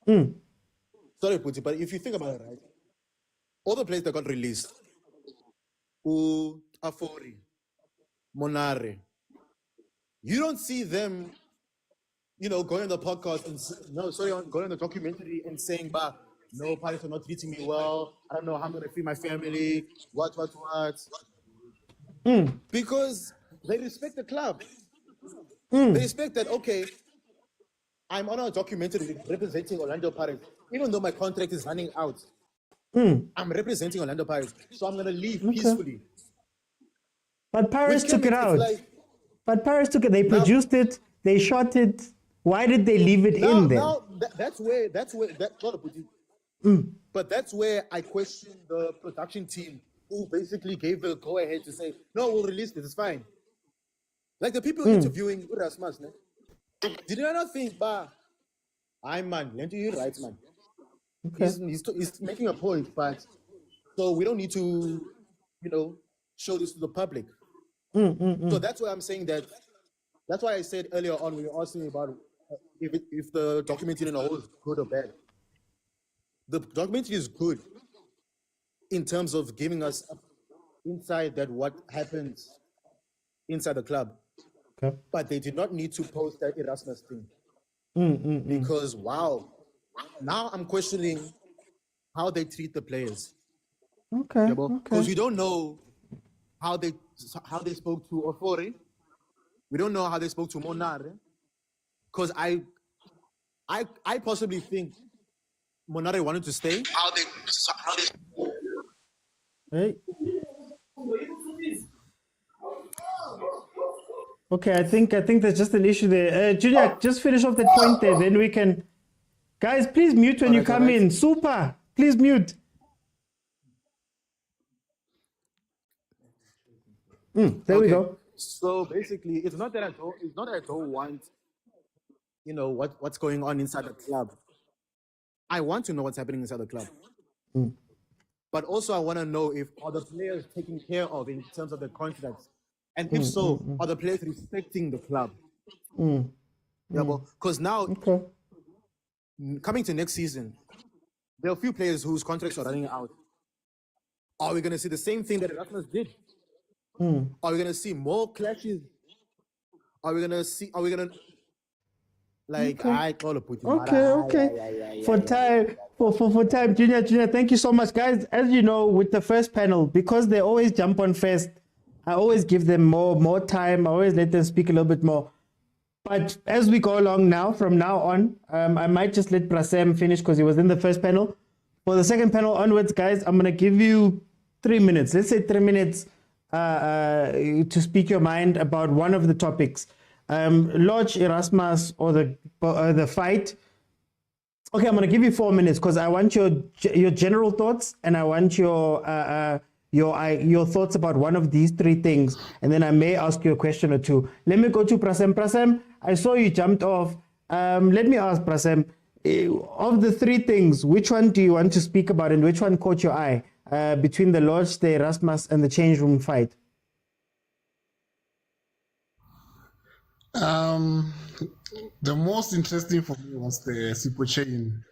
Sorry, Puti, but if you think about it, right, all the players that got released, Afori, Monare, you don't see them, going on the podcast and going on the documentary and saying, no, Pirates are not treating me well. I don't know how I'm going to feed my family. What. Because they respect the club. They respect that, okay, I'm on a documentary representing Orlando Pirates. Even though my contract is running out, I'm representing Orlando Pirates. So I'm going to leave peacefully. But Paris took it out. They produced it. They shot it. Why did they leave it in there? But that's where I question the production team who basically gave the go-ahead to say, no, we'll release this, it's fine. Like the people interviewing Erasmus, did I not think, man, you're right, man. Okay. He's making a point, but so we don't need to, show this to the public. So that's why I'm saying that. That's why I said earlier on when you were asking me about if the documentary in a whole is good or bad. The documentary is good in terms of giving us insight that what happens inside the club. Okay. But they did not need to post that Erasmus thing. Because, now I'm questioning how they treat the players. Okay. Because we don't know how they spoke to Ofori. We don't know how they spoke to Monare. Because I possibly think Monare wanted to stay. Hey. Okay, I think there's just an issue there. Junior, just finish off that point there, then we can. Guys, please mute when you come in. Super, please mute. There we go. So basically, it's not that I don't want, what's going on inside the club. I want to know what's happening inside the club. But also I want to know if are the players taken care of in terms of the contracts. And if so, are the players respecting the club? Yeah, well, because now, coming to next season, there are a few players whose contracts are running out. Are we going to see the same thing that Erasmus did? Are we going to see more clashes? Are we going to, like, I call it Putin. Okay. For time, Junior, thank you so much. Guys, as you know, with the first panel, because they always jump on first, I always give them more time. I always let them speak a little bit more. But as we go along now, from now on, I might just let Prasem finish because he was in the first panel. For the second panel onwards, guys, I'm going to give you 3 minutes. Let's say 3 minutes to speak your mind about one of the topics. Lodge, Erasmus, or the fight. Okay, I'm going to give you 4 minutes because I want your general thoughts and I want your thoughts about one of these 3 things, and then I may ask you a question or two. Let me go to Prasem. Prasem, I saw you jumped off. Let me ask Prasem, of the 3 things, which one do you want to speak about and which one caught your eye between the Lodge, the Erasmus, and the change room fight? The most interesting for me was the super chain.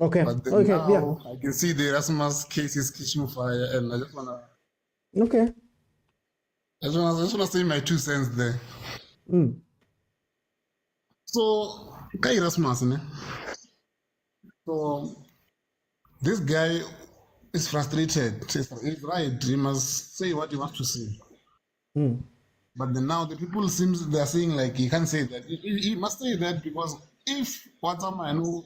Okay. But then Okay. now Yeah. I can see the Erasmus case is catching fire, and I just wanna. Okay. I just wanna say my 2 cents there. So, guy Erasmus, ne? So this guy is frustrated. He's right. He must say what he wants to say. But then now the people seems they're saying like he can't say that. He must say that because if I know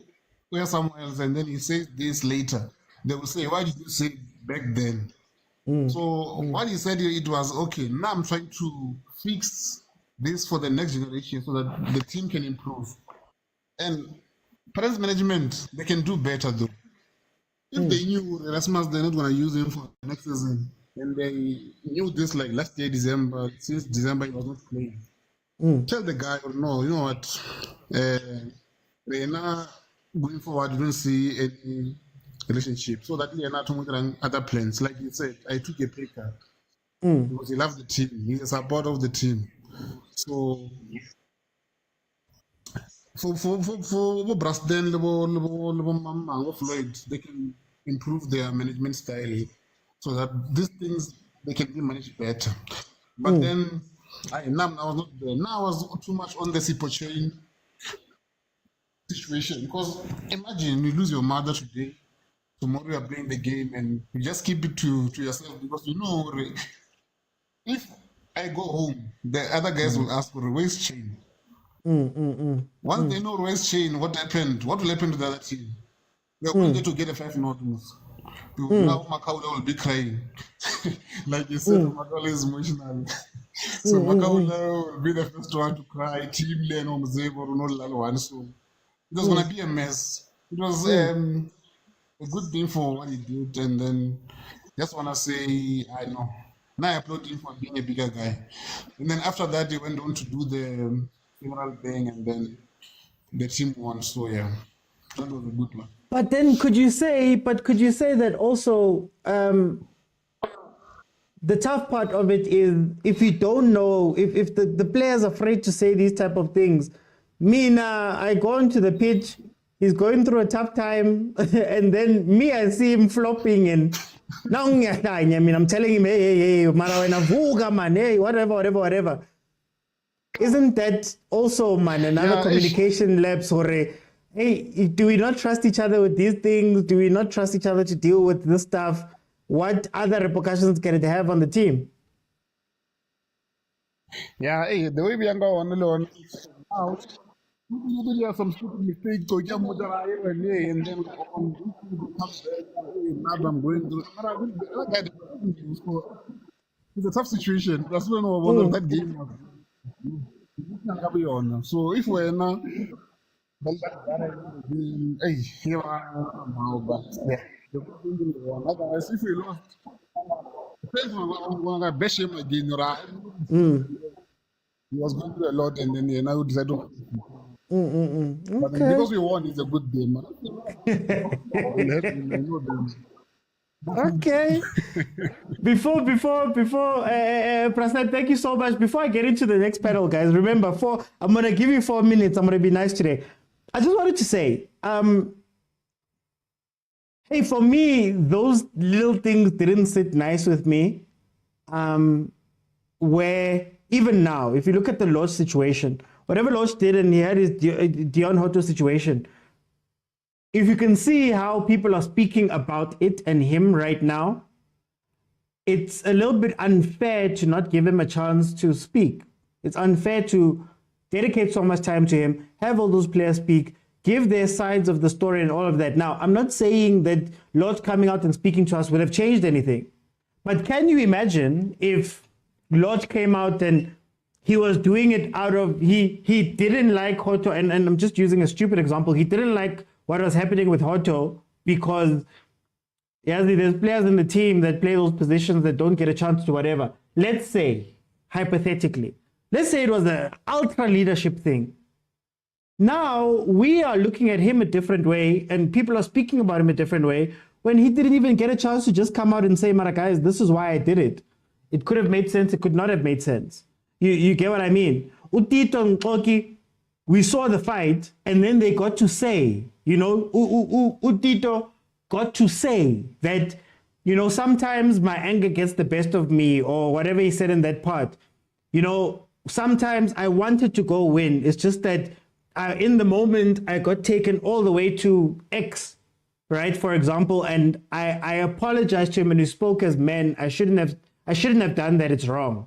where somewhere else and then he says this later, they will say, why did you say back then? So what he said, it was okay. Now I'm trying to fix this for the next generation so that the team can improve. And present management, they can do better though. If they knew Erasmus, they're not going to use him for next season. And they knew this like last year, December, since December he was not playing. Tell the guy, no, you know what, we're not going forward, you don't see any relationship. So that we are not talking other plans. Like you said, I took a pay cut because he loves the team. He's a support of the team. So for Brasden, Floyd, they can improve their management style so that these things they can be managed better. But then I was not there. Now I was too much on the Sipo chain situation because imagine you lose your mother today, tomorrow you are playing the game and you just keep it to yourself because you know if I go home, the other guys will ask for a waist chain. Once they know waist chain, what happened? What will happen to the other team? They're going to get a 5-0 lose. Now Makaula will be crying. Like you said, Makaula is emotional. So Makaula will be the first one to cry. Team Len or Mazembe or no Lalo. So it was going to be a mess. It was a good thing for what he did. And then just want to say, I know. Now I applaud him for being a bigger guy. And then after that, he went on to do the funeral thing and then the team won. So yeah, that was a good one. But then could you say that also the tough part of it is if you don't know, if the player's afraid to say these type of things. I go onto the pitch, he's going through a tough time, and then I see him flopping and now I'm telling him, hey, marawa man, hey, whatever. Isn't that also, man, another communication lapse or hey, do we not trust each other with these things? Do we not trust each other to deal with this stuff? What other repercussions can it have on the team? Yeah, hey, the way we are going alone now, you have some stupid mistakes, so you and then I'm going through. It's a tough situation. That's when that game was. So if we're not, hey, otherwise, if we lost, he was going through a lot, and then now decided to. But then because we won, it's a good game. Okay. Before, Prasad, thank you so much. Before I get into the next panel, guys, remember, I'm gonna give you 4 minutes. I'm gonna be nice today. I just wanted to say, hey, for me, those little things didn't sit nice with me. Where even now, if you look at the Lodge situation, whatever Lodge did, and he had his Dion Hoto situation. If you can see how people are speaking about it and him right now, it's a little bit unfair to not give him a chance to speak. It's unfair to dedicate so much time to him, have all those players speak, give their sides of the story and all of that. Now, I'm not saying that Lodge coming out and speaking to us would have changed anything. But can you imagine if Lodge came out and he was doing it out of, he didn't like Hoto, and I'm just using a stupid example, he didn't like what was happening with Hoto because there's players in the team that play those positions that don't get a chance to whatever. Let's say, hypothetically, let's say it was an ultra leadership thing. Now we are looking at him a different way and people are speaking about him a different way when he didn't even get a chance to just come out and say, Mara guys, this is why I did it. It could have made sense, it could not have made sense. You get what I mean? Utito and Koki, we saw the fight and then they got to say, Utito got to say that, sometimes my anger gets the best of me or whatever he said in that part. Sometimes I wanted to go win. It's just that in the moment I got taken all the way to X, right? For example, and I apologized to him and he spoke as men. I shouldn't have done that. It's wrong,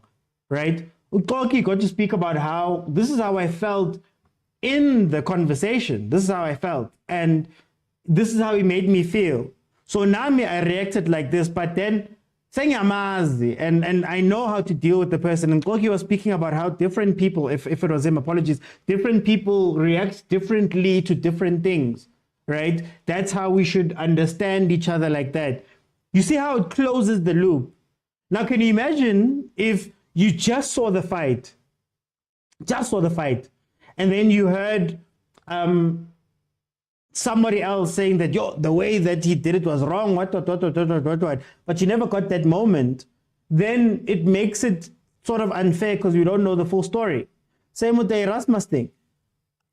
right? Ukoki got to speak about how this is how I felt in the conversation. This is how I felt. And this is how he made me feel. So now I reacted like this, but then and I know how to deal with the person. And Koki was speaking about how different people, if it was him, apologies, different people react differently to different things, right? That's how we should understand each other like that. You see how it closes the loop. Now, can you imagine if you just saw the fight, and then you heard somebody else saying that, the way that he did it was wrong, what, but you never got that moment, then it makes it sort of unfair because you don't know the full story. Same with the Erasmus thing.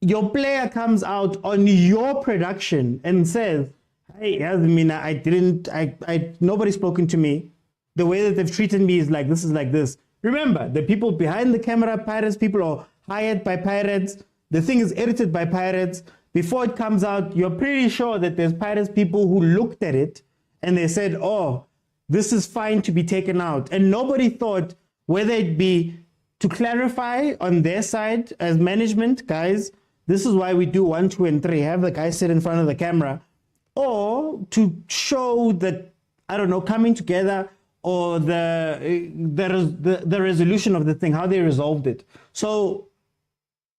Your player comes out on your production and says, hey, Yasmina, nobody's spoken to me. The way that they've treated me is like this. Remember, the people behind the camera, pirates, people are hired by pirates. The thing is edited by pirates. Before it comes out, you're pretty sure that there's pirates people who looked at it and they said, oh, this is fine to be taken out. And nobody thought whether it be to clarify on their side as management, guys, this is why we do 1, 2, and 3. Have the guy sit in front of the camera, or to show that, I don't know, coming together or the resolution of the thing, how they resolved it. So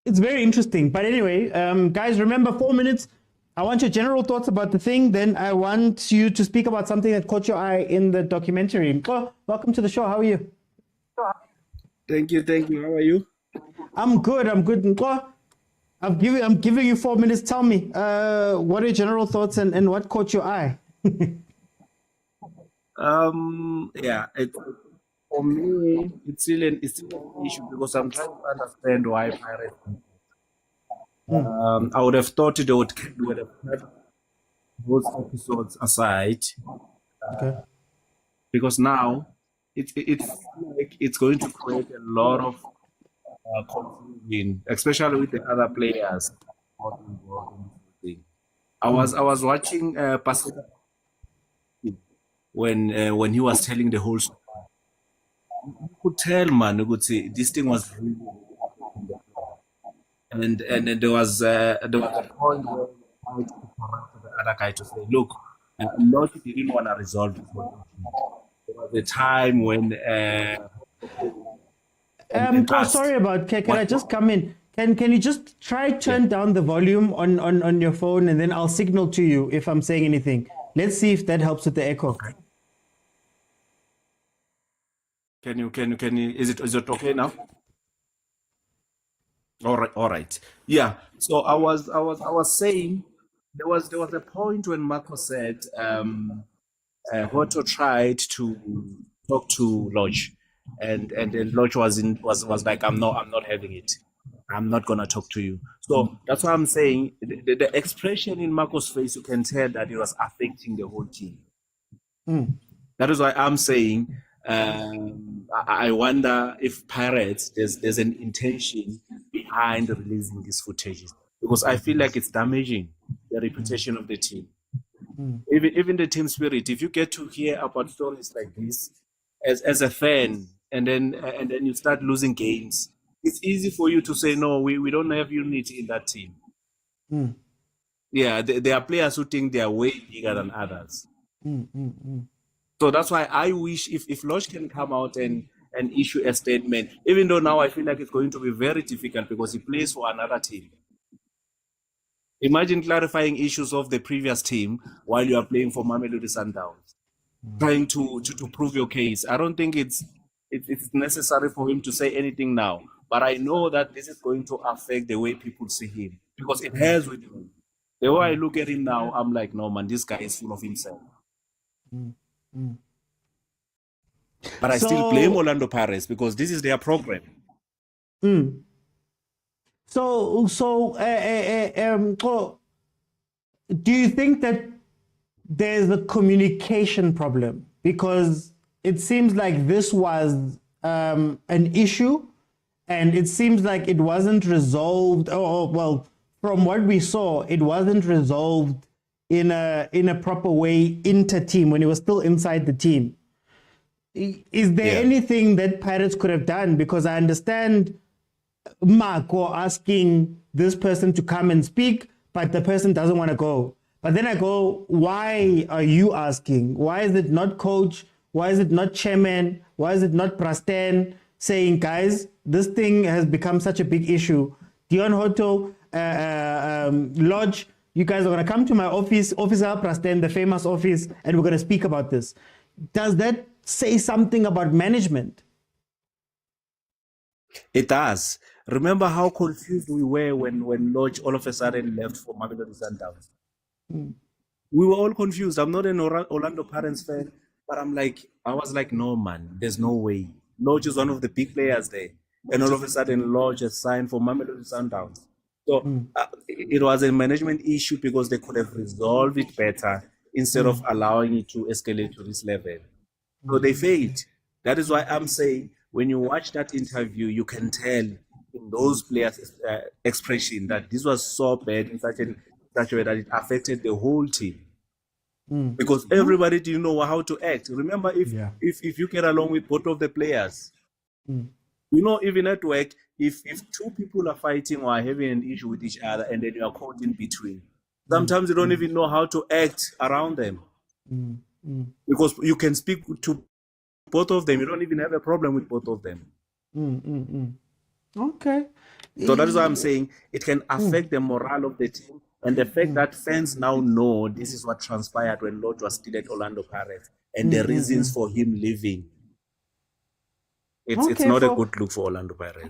it's very interesting. But anyway, guys, remember 4 minutes. I want your general thoughts about the thing. Then I want you to speak about something that caught your eye in the documentary. Oh, welcome to the show. How are you? Thank you. How are you? I'm good. I'm giving you 4 minutes. Tell me, what are your general thoughts and what caught your eye? For me, it's still an issue because I'm trying to understand why pirates. I would have thought they would have kept those episodes aside, because now it's like it's going to create a lot of confusion, especially with the other players. I was watching Pascal when he was telling the whole story. You could tell, man, you could see this thing was really, and there was a point where I had to correct the other guy to say, look, Lodge didn't want to resolve this. There was a time when and bust. sorry about. Can I just come in? Can you just try turn down the volume on your phone, and then I'll signal to you if I'm saying anything. Let's see if that helps with the echo. Can you? Is it okay now? All right. Yeah. So I was saying there was a point when Marco said Hoto tried to talk to Lodge, and Lodge was like, I'm not having it. I'm not gonna talk to you. So that's why I'm saying the expression in Marco's face, you can tell that it was affecting the whole team. That is why I'm saying I wonder if Pirates there's an intention behind releasing these footages, because I feel like it's damaging the reputation of the team. Even the team spirit. If you get to hear about stories like this as a fan, and then you start losing games, it's easy for you to say, no, we don't have unity in that team. Yeah, there are players who think they are way bigger than others. So that's why I wish if Lodge can come out and issue a statement, even though now I feel like it's going to be very difficult because he plays for another team. Imagine clarifying issues of the previous team while you are playing for Mamelodi Sundowns, trying to prove your case. I don't think it's necessary for him to say anything now, but I know that this is going to affect the way people see him, because it has with me. The way I look at him now, I'm like, no man, this guy is full of himself. But I still blame Orlando Pirates because this is their program. So, do you think that there's a communication problem? Because it seems like this was an issue, and it seems like it wasn't resolved. Well, from what we saw, it wasn't resolved in a proper way inter-team when it was still inside the team. Is there anything that Pirates could have done? Because I understand Marco asking this person to come and speak, but the person doesn't want to go. But then I go, why are you asking? Why is it not coach? Why is it not chairman? Why is it not Prasten saying, guys, this thing has become such a big issue. Dion Hoto, Lodge, you guys are going to come to my office, Officer Prasten, the famous office, and we're going to speak about this. Does that say something about management? It does. Remember how confused we were when Lodge all of a sudden left for Mamelodi Sundowns. We were all confused. I'm not an Orlando Pirates fan, but I was like, no man, there's no way. Lodge is one of the big players there, and all of a sudden Lodge has signed for Mamelodi Sundowns. So it was a management issue because they could have resolved it better instead of allowing it to escalate to this level. So they failed. That is why I'm saying, when you watch that interview, you can tell in those players' expression that this was so bad in such a way that it affected the whole team. Because everybody didn't know how to act. Remember, if you get along with both of the players, even at work, if two people are fighting or are having an issue with each other and then you are caught in between, sometimes you don't even know how to act around them. Because you can speak to both of them. You don't even have a problem with both of them. Okay. So that is why I'm saying it can affect the morale of the team, and the fact that fans now know this is what transpired when Lodge was still at Orlando Pirates and the reasons for him leaving. It's not a good look for Orlando Pirates.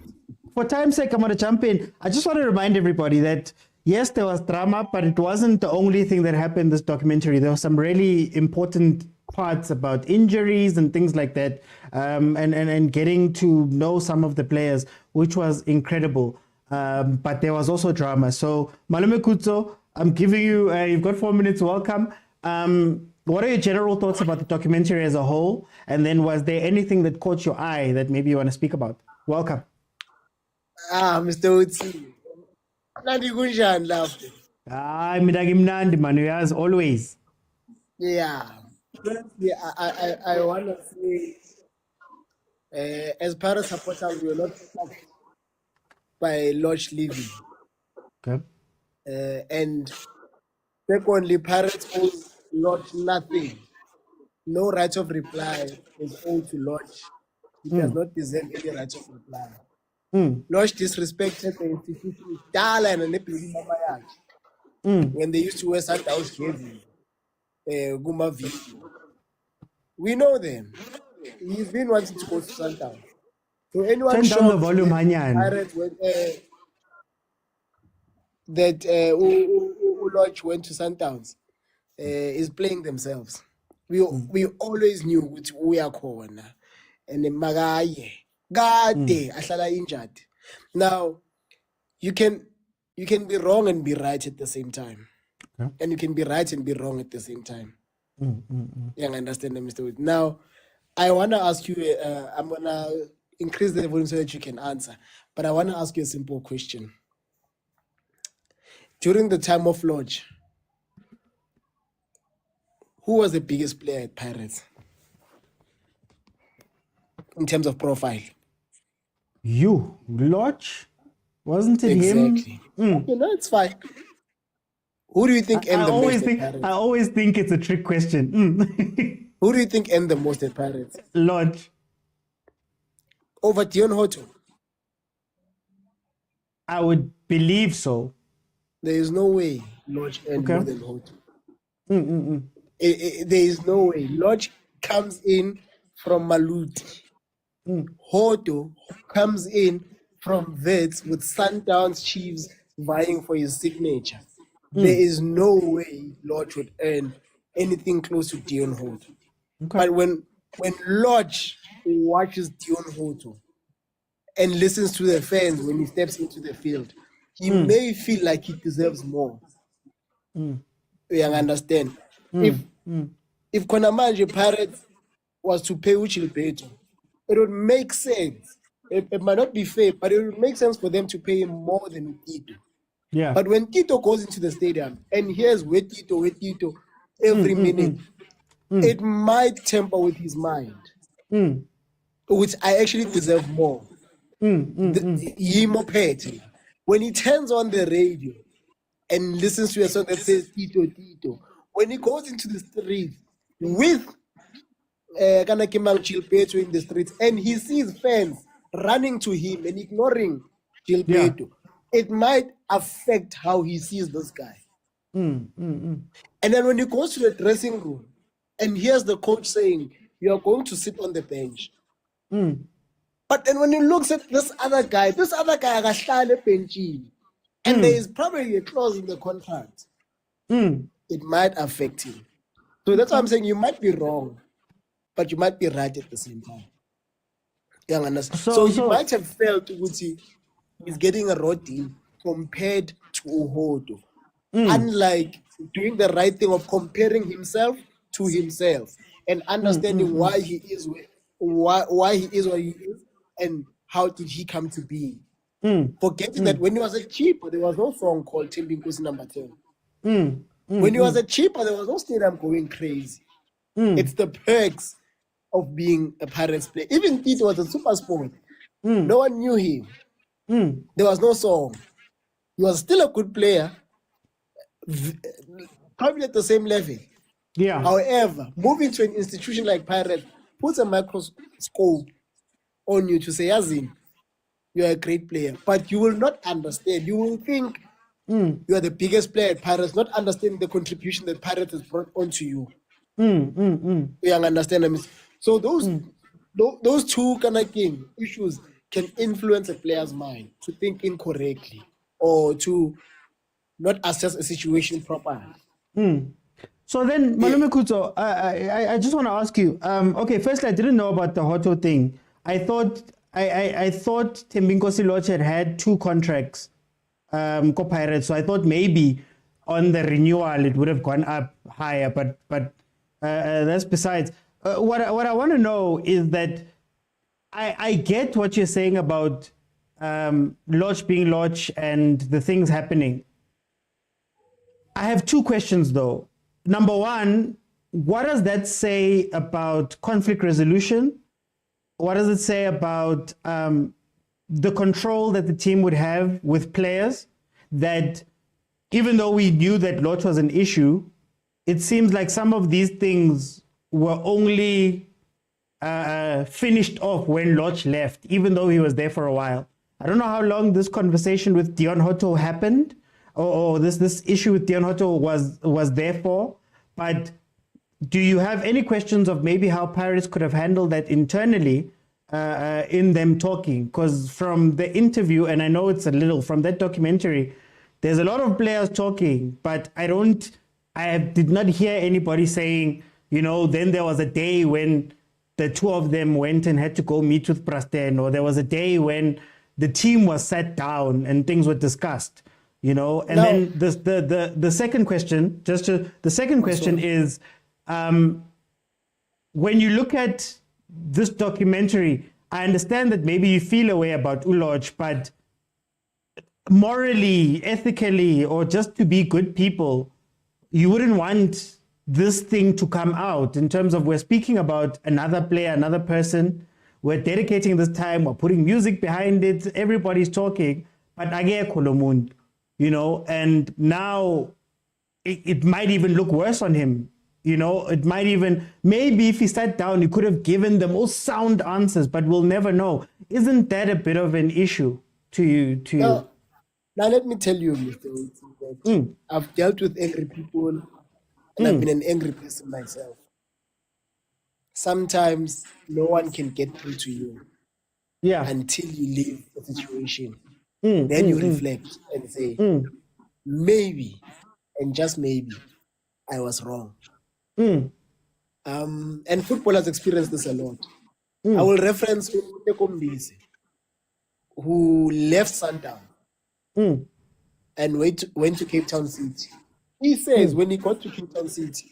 For time's sake, I'm going to jump in. I just want to remind everybody that yes, there was drama, but it wasn't the only thing that happened in this documentary. There were some really important parts about injuries and things like that, and getting to know some of the players, which was incredible. But there was also drama. So, Malume Kutso, I'm giving you, you've got 4 minutes. Welcome. What are your general thoughts about the documentary as a whole? And then was there anything that caught your eye that maybe you want to speak about? Welcome. Mr. Utsi. Nandi kunjani lapho? Mina ngimnandi man, as always. Yeah. I want to say, as Pirates supporters, we were not shocked by Lodge leaving. Okay. And secondly, Pirates owe Lodge nothing. No right of reply is owed to Lodge. He does not deserve any right of reply. Lodge disrespected the institution dala and nebheki mama yakhe when they used to wear Sundowns jerseys kuma-video. We know them. He's been wanting to go to Sundowns. So anyone Turn down the shocked volume, that Hanyan. Pirates went, that Lodge went to Sundowns is playing themselves. We always knew which we are corner and the magaye gade ahlala injured. Now you can be wrong and be right at the same time, and you can be right and be wrong at the same time. Yeah, I understand that, Mr. Wood. Now I want to ask you. I'm gonna increase the volume so that you can answer, but I want to ask you a simple question. During the time of Lodge, who was the biggest player at Pirates in terms of profile? You, Lodge? Wasn't it Exactly. him? Okay, no, it's fine. Who do you think earned the most at Pirates? I always think it's a trick question. Who do you think earned the most at Pirates? Lodge. Over Dion Hoto? I would believe so. There is no way Lodge earned more than Hoto. There is no way. Lodge comes in from Maluti. Hoto comes in from Vets with Sundowns Chiefs vying for his signature. There is no way Lodge would earn anything close to Dion Hoto. But when Lodge watches Dion Hoto and listens to the fans when he steps into the field, he may feel like he deserves more. You understand? If Konamanje Pirates was to pay Uchilbeto, it would make sense. It might not be fair, but it would make sense for them to pay him more than Tito. Yeah. But when Tito goes into the stadium and hears with Tito every minute, it might temper with his mind, which I actually deserve more. When he turns on the radio and listens to a song that says Tito, Tito, when he goes into the street with Kanakimang Chilpeto in the streets and he sees fans running to him and ignoring Chilpeto, it might affect how he sees this guy. And then when he goes to the dressing room and hears the coach saying, you are going to sit on the bench. But then when he looks at this other guy akahlale benchini, and there is probably a clause in the contract, it might affect him. So that's why I'm saying you might be wrong, but you might be right at the same time. You understand? So he might have felt he's getting a raw deal compared to Uhodo. Unlike doing the right thing of comparing himself to himself and understanding why he is why he is what he is and how did he come to be. Forgetting that when he was a cheaper, there was no song called Timbinkusi number 10. When he was a cheaper, there was no stadium going crazy. It's the perks of being a Pirates player. Even Tito was a super sport. No one knew him. There was no song. He was still a good player, probably at the same level. Yeah. However, moving to an institution like Pirates puts a microscope on you to say, Yazin, you're a great player, but you will not understand. You will think you are the biggest player at Pirates, not understanding the contribution that Pirates has brought onto you. You understand? I mean, so those two kind of issues can influence a player's mind to think incorrectly or to not assess a situation properly. So then, Malume Kuto, I just want to ask you. Okay, firstly, I didn't know about the Hoto thing. I thought Tembinkosi Lodge had 2 contracts, co-pirates. So I thought maybe on the renewal it would have gone up higher, but that's besides. What I want to know is that I get what you're saying about Lodge being Lodge and the things happening. I have 2 questions though. Number one, what does that say about conflict resolution? What does it say about the control that the team would have with players? That even though we knew that Lodge was an issue, it seems like some of these things were only finished off when Lodge left, even though he was there for a while. I don't know how long this conversation with Dion Hotto happened, or this issue with Dion Hotto was there for, but do you have any questions of maybe how Pirates could have handled that internally in them talking? Because from the interview, and I know it's a little from that documentary, there's a lot of players talking, but I did not hear anybody saying, then there was a day when the two of them went and had to go meet with Prasten, or there was a day when the team was sat down and things were discussed, And then the second question, is, when you look at this documentary, I understand that maybe you feel a way about Uloj, but morally, ethically, or just to be good people, you wouldn't want this thing to come out in terms of we're speaking about another player, another person, we're dedicating this time, we're putting music behind it, everybody's talking, but and now it might even look worse on him. It might even, maybe if he sat down, he could have given the most sound answers, but we'll never know. Isn't that a bit of an issue to you? Now let me tell you, Mr. Oti, that I've dealt with angry people, and I've been an angry person myself. Sometimes no one can get through to you until you leave the situation. Then you reflect and say, maybe, and just maybe, I was wrong. And football has experienced this a lot. I will reference Utekombisi, who left Sundowns and went to Cape Town City. He says when he got to Cape Town City,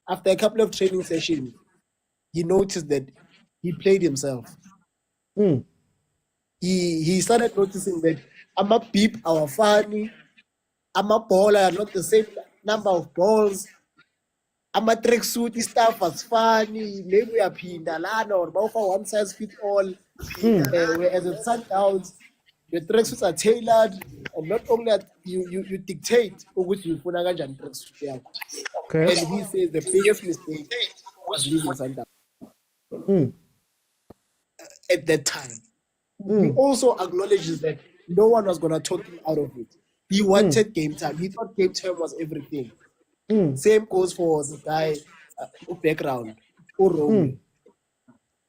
after a couple of training sessions, he noticed that he played himself. He started noticing that I'm a beep, our funny, I'm a baller, not the same number of balls. I'm a tracksuit stuff was funny, maybe we are pindalana or for one size fit all. Whereas at Sundowns, the tracksuits are tailored, and not only that you dictate which you put again tracksuit. And he says the biggest mistake was leaving Sundowns at that time. He also acknowledges that no one was going to talk him out of it. He wanted game time. He thought game time was everything. Same goes for the guy background, Oromi.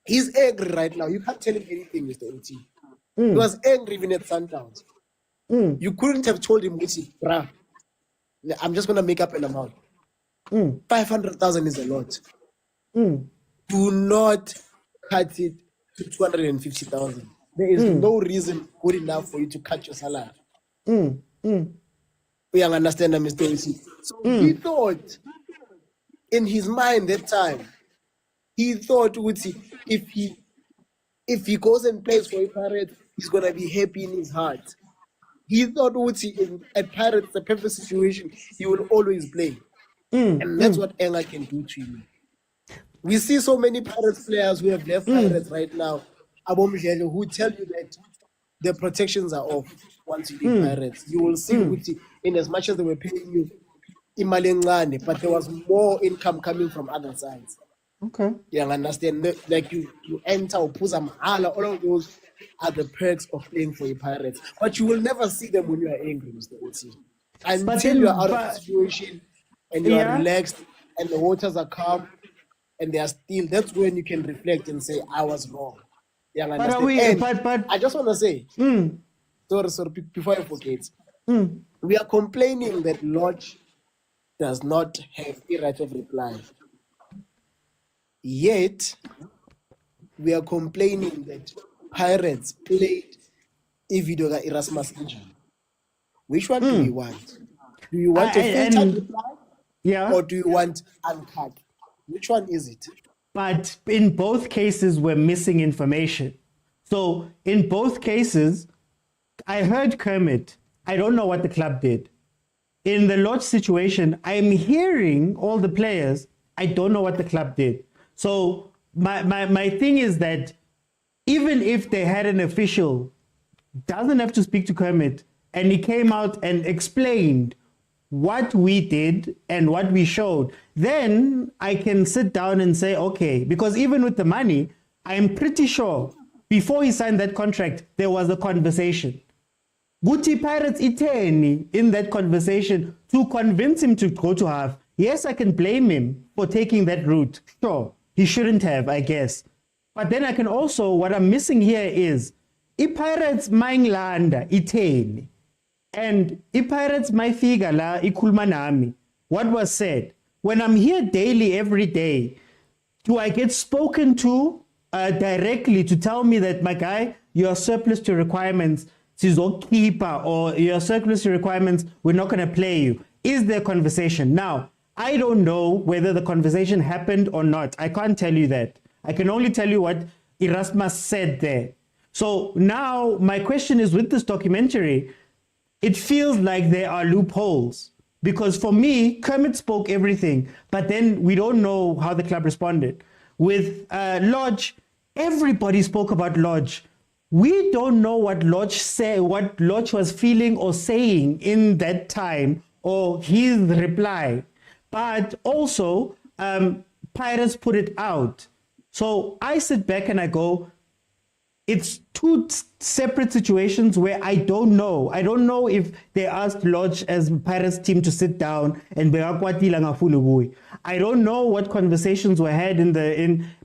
He's angry right now. You can't tell him anything, Mr. OT. He was angry even at Sundowns. You couldn't have told him, bruh, I'm just going to make up an amount. 500,000 is a lot. Do not cut it to 250,000. There is no reason good enough for you to cut your salary. We understand that, Mr. OT. So he thought, in his mind that time, he thought, if he goes and plays for a Pirate, he's going to be happy in his heart. He thought, at Pirates, the perfect situation, he will always play. And that's what anger can do to you. We see so many Pirates players who have left Pirates right now, who tell you that the protections are off once you leave Pirates. You will see, in as much as they were paying you, but there was more income coming from other sides. Okay. You understand? Like you enter or Puzamhala, all of those are the perks of playing for your Pirates. But you will never see them when you are angry, Mr. Oti. Until you are out of the situation and you are relaxed and the waters are calm and they are still, that's when you can reflect and say, I was wrong. You understand? But I just want to say, sorry, before I forget, we are complaining that Lodge does not have a right of reply. Yet, we are complaining that Pirates played Evidoga Erasmus injury. Which one do you want? Do you want a filtered reply? Or do you want uncut? Which one is it? But in both cases, we're missing information. So in both cases, I heard Kermit. I don't know what the club did. In the Lodge situation, I'm hearing all the players. I don't know what the club did. So my thing is that even if they had an official, doesn't have to speak to Kermit, and he came out and explained what we did and what we showed, then I can sit down and say, okay, because even with the money, I'm pretty sure before he signed that contract, there was a conversation. Guti Pirates iteni in that conversation to convince him to go to half. Yes, I can blame him for taking that route. Sure, he shouldn't have, I guess. But then I can also, what I'm missing here is, Pirates maingilanda iteni. And Pirates my figure la ikulmanami. What was said? When I'm here daily, every day, do I get spoken to directly to tell me that, my guy, you're surplus to requirements, keeper, or you're surplus to requirements, we're not going to play you? Is there a conversation? Now, I don't know whether the conversation happened or not. I can't tell you that. I can only tell you what Erasmus said there. So now my question is, with this documentary, it feels like there are loopholes. Because for me, Kermit spoke everything, but then we don't know how the club responded. With Lodge, everybody spoke about Lodge. We don't know what Lodge said, what Lodge was feeling or saying in that time, or his reply. But also, Pirates put it out. So I sit back and I go, it's two separate situations where I don't know. I don't know if they asked Lodge as Pirates team to sit down and I don't know what conversations were had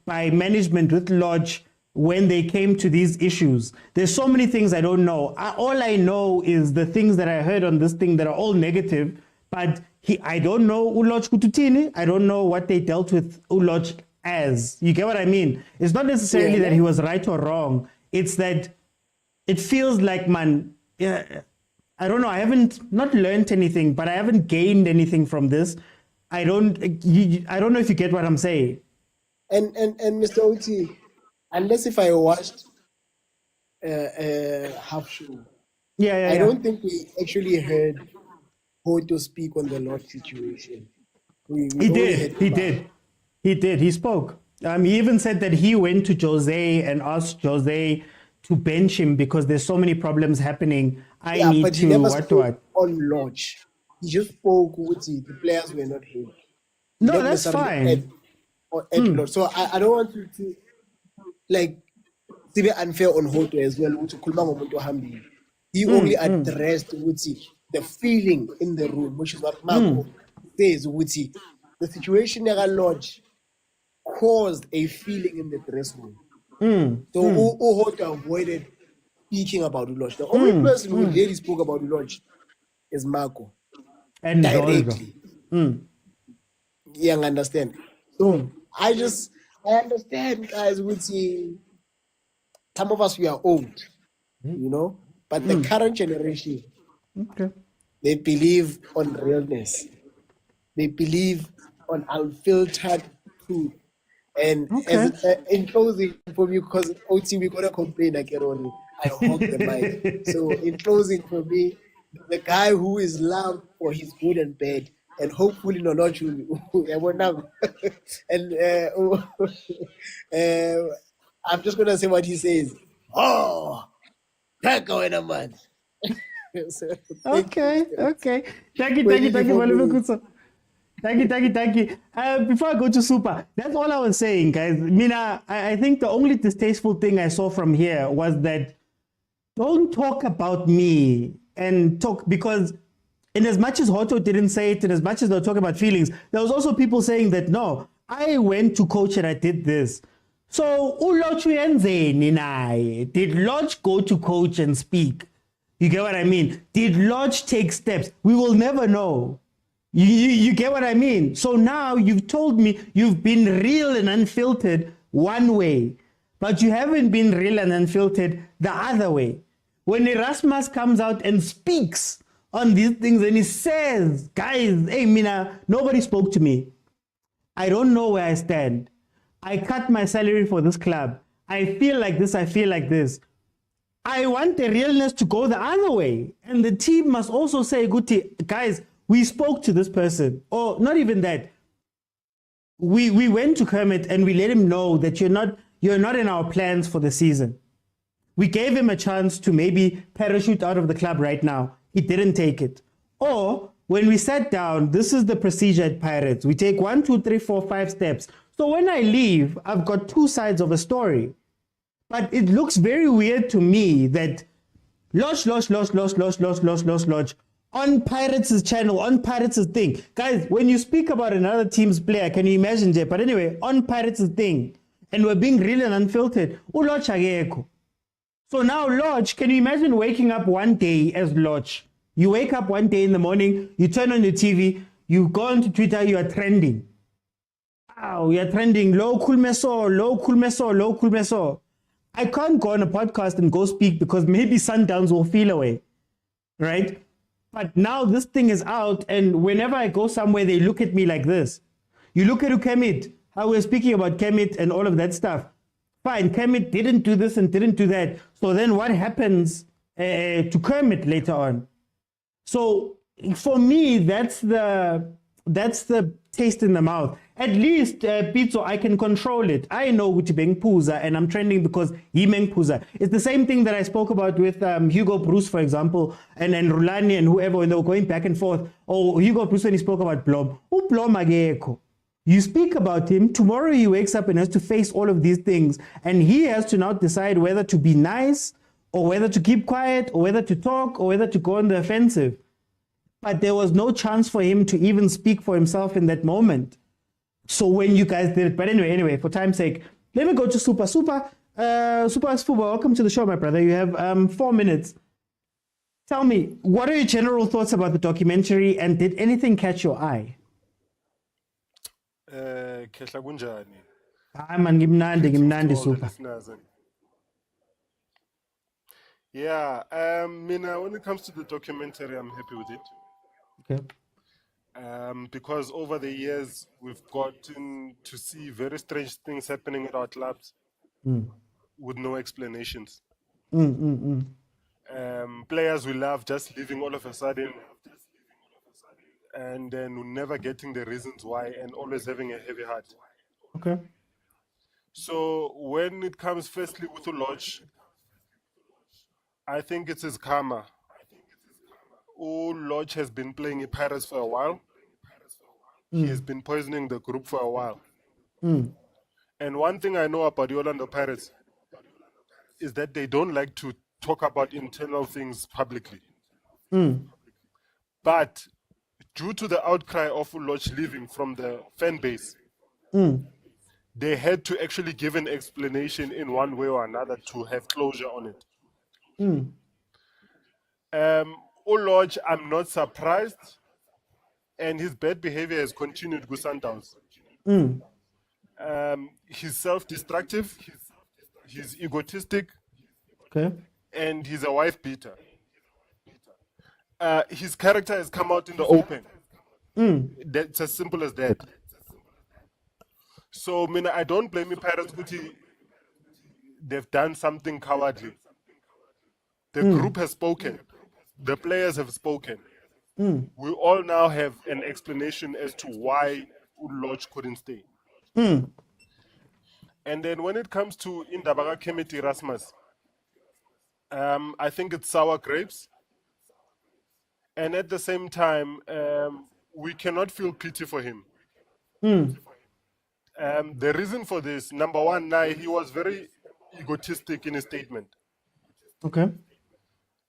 by management with Lodge when they came to these issues. There's so many things I don't know. All I know is the things that I heard on this thing that are all negative, but I don't know Lodge Kututini. I don't know what they dealt with Lodge as. You get what I mean? It's not necessarily that he was right or wrong. It's that it feels like, man, I don't know. I haven't not learned anything, but I haven't gained anything from this. I don't know if you get what I'm saying. And Mr. Oti, unless if I watched half show, I don't think we actually heard Hoto speak on the Lord situation. He did. He spoke. He even said that he went to Jose and asked Jose to bench him because there's so many problems happening. But he never spoke on Lodge. He just spoke with the players were not here. No, that's fine. Lodge. So I don't want to like to be unfair on Hoto as well. He only addressed the feeling in the room, which is what Marco says. The situation at Lodge caused a feeling in the dressing room. So Hoto avoided speaking about Lodge. The only person who really spoke about Lodge is Marco. And directly. Yeah, I understand. So I understand, guys, some of us, we are old, but the current generation, they believe on realness. They believe on unfiltered truth. And in closing, for me, because OT, we're going to complain like Eroni. I hog the mic. So in closing, for me, the guy who is loved for his good and bad, and hopefully not you. And I'm just going to say what he says. Oh, can't go in a month. Okay. Thank you. Thank you. Before I go to Super, that's all I was saying, guys. Mina, I think the only distasteful thing I saw from here was that don't talk about me and talk, because in as much as Hoto didn't say it, and as much as they're talking about feelings, there was also people saying that, no, I went to coach and I did this. So, did Lodge go to coach and speak? You get what I mean? Did Lodge take steps? We will never know. You get what I mean? So now you've told me you've been real and unfiltered one way, but you haven't been real and unfiltered the other way. When Erasmus comes out and speaks on these things and he says, guys, hey, Mina, nobody spoke to me. I don't know where I stand. I cut my salary for this club. I feel like this. I feel like this. I want the realness to go the other way. And the team must also say, guys, we spoke to this person. Or not even that. We went to Kermit and we let him know that you're not in our plans for the season. We gave him a chance to maybe parachute out of the club right now. He didn't take it. Or when we sat down, this is the procedure at Pirates. We take 1, 2, 3, 4, 5 steps. So when I leave, I've got two sides of a story. But it looks very weird to me that Lodge on Pirates' channel, on Pirates' thing. Guys, when you speak about another team's player, can you imagine, Jay? But anyway, on Pirates' thing, and we're being real and unfiltered, Lodge ageko. So now Lodge, can you imagine waking up one day as Lodge? You wake up one day in the morning, you turn on your TV, you go onto Twitter, you are trending. Wow, you're trending, low cool meso. I can't go on a podcast and go speak because maybe Sundowns will feel away, right? But now this thing is out, and whenever I go somewhere, they look at me like this. You look at Kemit, how we're speaking about Kemit and all of that stuff. Fine, Kemit didn't do this and didn't do that. So then what happens to Kermit later on? So for me, that's the taste in the mouth. At least, Pitso, I can control it. I know which being Puza, and I'm trending because he meng Puza. It's the same thing that I spoke about with Hugo Bruce, for example, and Rulani and whoever, when they were going back and forth. Oh, Hugo Bruce, when he spoke about Blom. Blom ageko. You speak about him, tomorrow he wakes up and has to face all of these things, and he has to now decide whether to be nice, or whether to keep quiet, or whether to talk, or whether to go on the offensive. But there was no chance for him to even speak for himself in that moment. So when you guys did it, but anyway, for time's sake, let me go to Super Fuba. Welcome to the show, my brother. You have 4 minutes. Tell me, what are your general thoughts about the documentary, and did anything catch your eye? Khehla kunjani? Hayi man, ngimnandi super. Yeah, Mina, when it comes to the documentary, I'm happy with it. Okay. Because over the years, we've gotten to see very strange things happening at our clubs with no explanations. Players we love just leaving all of a sudden, and then never getting the reasons why, and always having a heavy heart. Okay. So when it comes firstly with the Lodge, I think it's his karma. Lodge has been playing in Pirates for a while. He has been poisoning the group for a while. And one thing I know about the Orlando Pirates is that they don't like to talk about internal things publicly. But due to the outcry of Lodge leaving from the fan base, they had to actually give an explanation in one way or another to have closure on it. Lodge, I'm not surprised, and his bad behavior has continued with Sundowns. He's self-destructive, he's egotistic, okay, and he's a wife beater. His character has come out in the open. That's as simple as that. So, I don't blame the Pirates, but they've done something cowardly. The group has spoken. The players have spoken. We all now have an explanation as to why Lodge couldn't stay. And then when it comes to Indaba Kemiti Rasmus, I think it's sour grapes. And at the same time, we cannot feel pity for him. The reason for this, number one, he was very egotistic in his statement. Okay.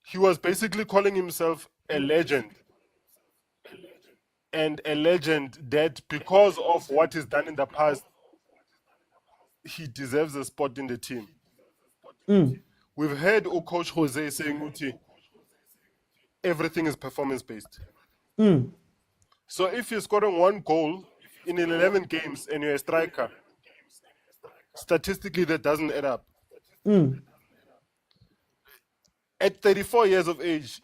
He was basically calling himself a legend. And a legend that because of what he's done in the past, he deserves a spot in the team. We've heard Coach Jose saying, Uti, everything is performance-based. So if you're scoring 1 goal in 11 games and you're a striker, statistically that doesn't add up. At 34 years of age,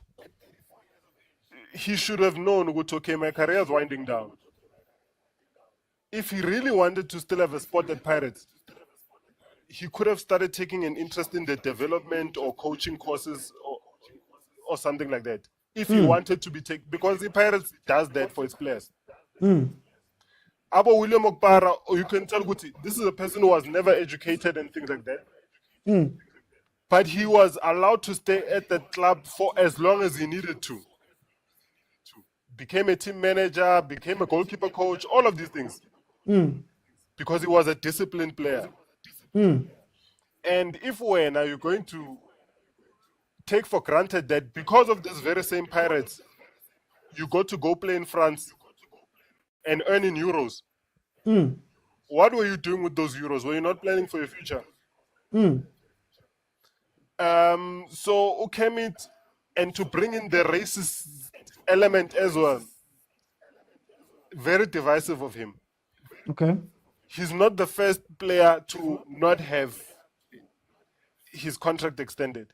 he should have known, okay, my career is winding down. If he really wanted to still have a spot at Pirates, he could have started taking an interest in the development or coaching courses or something like that. If he wanted to be taken, because the Pirates does that for its players. Abo William Okpara, or you can tell Guti, this is a person who was never educated and things like that. But he was allowed to stay at the club for as long as he needed to. Became a team manager, became a goalkeeper coach, all of these things. Because he was a disciplined player. And if when are you going to take for granted that because of this very same Pirates, you got to go play in France and earn in euros? What were you doing with those euros? Were you not planning for your future? So Ukemit, and to bring in the racist element as well, very divisive of him. Okay. He's not the first player to not have his contract extended.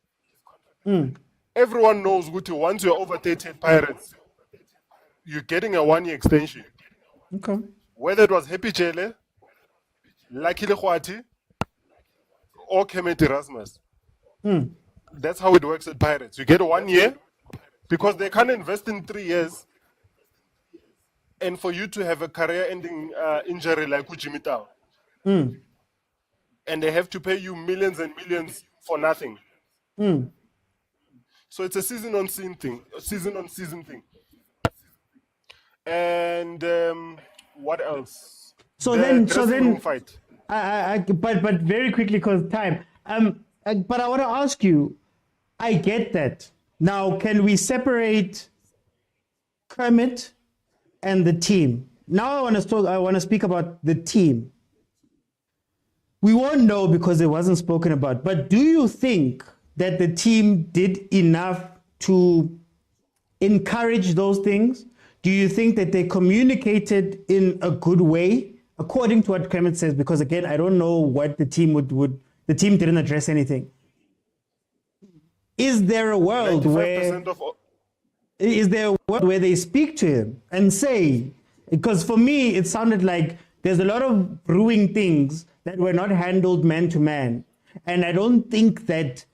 Everyone knows, Guti, once you're over 30 Pirates, you're getting a 1-year extension. Okay. Whether it was Happy Chele, Lucky Lekhwati, or Kemet Erasmus. That's how it works at Pirates. You get 1 year because they can't invest in 3 years. And for you to have a career-ending injury like Ujimitao. And they have to pay you millions and millions for nothing. So it's a season-on-season thing. And what else? So then, fight. But very quickly because time. But I want to ask you. I get that. Now, can we separate Kermit and the team? Now I want to speak about the team. We won't know because it wasn't spoken about. But do you think that the team did enough to encourage those things? Do you think that they communicated in a good way, according to what Kermit says? Because again, I don't know what the team would. The team didn't address anything. Is there a world where they speak to him and say? Because for me, it sounded like there's a lot of brewing things that were not handled man to man, and I don't think that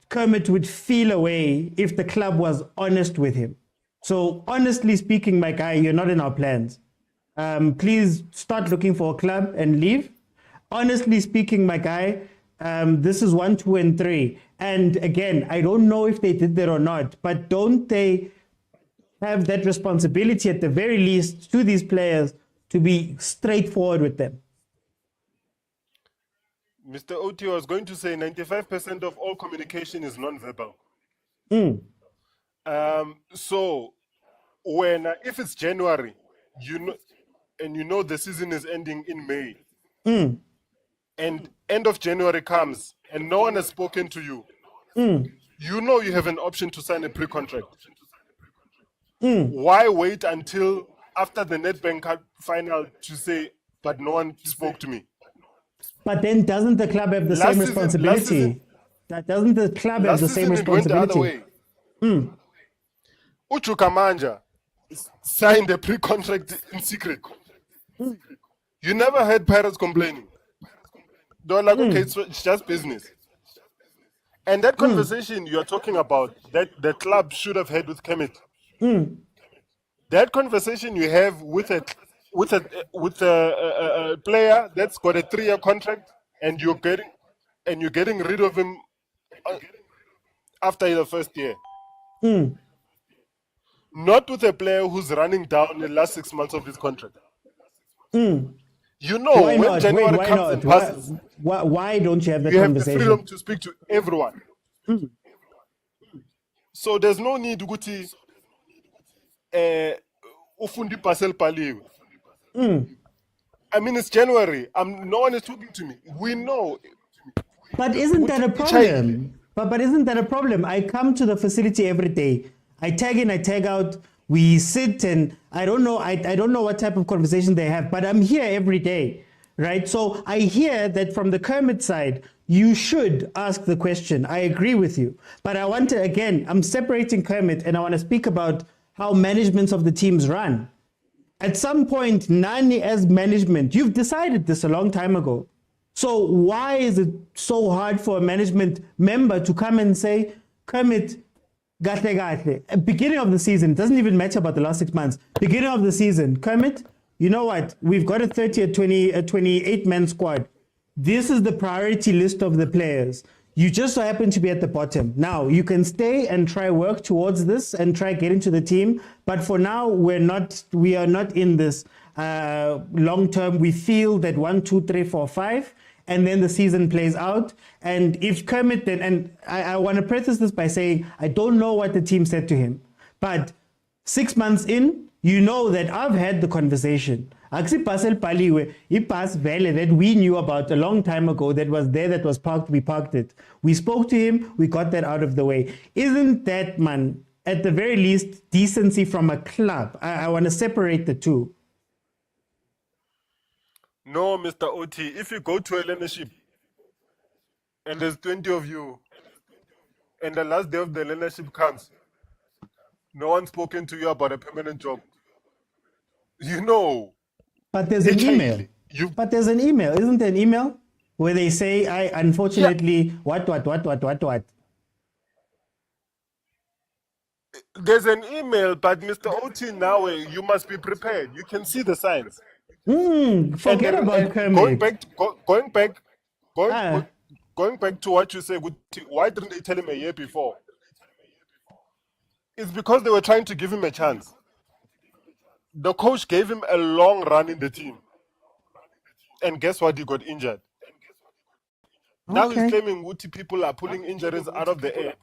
Kermit would feel away if the club was honest with him. So honestly speaking, my guy, you're not in our plans. Please start looking for a club and leave. Honestly speaking, my guy, this is 1, 2, and 3. And again, I don't know if they did that or not, but don't they have that responsibility at the very least to these players to be straightforward with them? Mr. Oti, I was going to say 95% of all communication is non-verbal. So if it's January, you know the season is ending in May, and end of January comes and no one has spoken to you, you know you have an option to sign a pre-contract. Why wait until after the Nedbank Cup final to say, but no one spoke to me? But then doesn't the club have the same responsibility? Doesn't the club have the same responsibility? Uchuka Manja signed a pre-contract in secret. You never heard Pirates complaining. They were like, okay, it's just business. And that conversation you're talking about, that the club should have had with Kemet, that conversation you have with a player that's got a 3-year contract, and you're getting rid of him after the first year. Not with a player who's running down the last 6 months of his contract. You know, why when not? January Why comes not? and passes, why don't you have that you conversation? have the freedom to speak to everyone. So there's no need to go to ufundi parcel paliwe. I mean, it's January. No one is talking to me. We know. But isn't that a problem? But isn't that a problem? I come to the facility every day. I tag in, I tag out. We sit and I don't know. I don't know what type of conversation they have, but I'm here every day, right? So I hear that from the Kermit side, you should ask the question. I agree with you, but I want to again. I'm separating Kermit, and I want to speak about how managements of the teams run. At some point, Nani as management, you've decided this a long time ago. So why is it so hard for a management member to come and say, Kermit, at beginning of the season, it doesn't even matter about the last 6 months. Beginning of the season, Kermit, you know what? We've got a 28-man squad. This is the priority list of the players. You just so happen to be at the bottom. Now, you can stay and try work towards this and try get into the team. But for now, we are not in this long term. We feel that 1, 2, 3, 4, 5. and then the season plays out. And if Kermit then, and I want to preface this by saying, I don't know what the team said to him, but 6 months in, you know that I've had the conversation. Aksi parcel paliwe, ipas vele that we knew about a long time ago that was there, that was parked, we parked it. We spoke to him, we got that out of the way. Isn't that, man, at the very least, decency from a club? I want to separate the two. No, Mr. OT, if you go to a learnership and there's 20 of you and the last day of the learnership comes, no one's spoken to you about a permanent job. You know. But there's an email. But there's an email. Isn't there an email where they say, I unfortunately, what? There's an email, but Mr. OT, now you must be prepared. You can see the signs. Forget about Kermit. Going back to what you said, why didn't they tell him a year before? It's because they were trying to give him a chance. The coach gave him a long run in the team. And guess what? He got injured. Now he's claiming Wuti people are pulling injuries out of the air.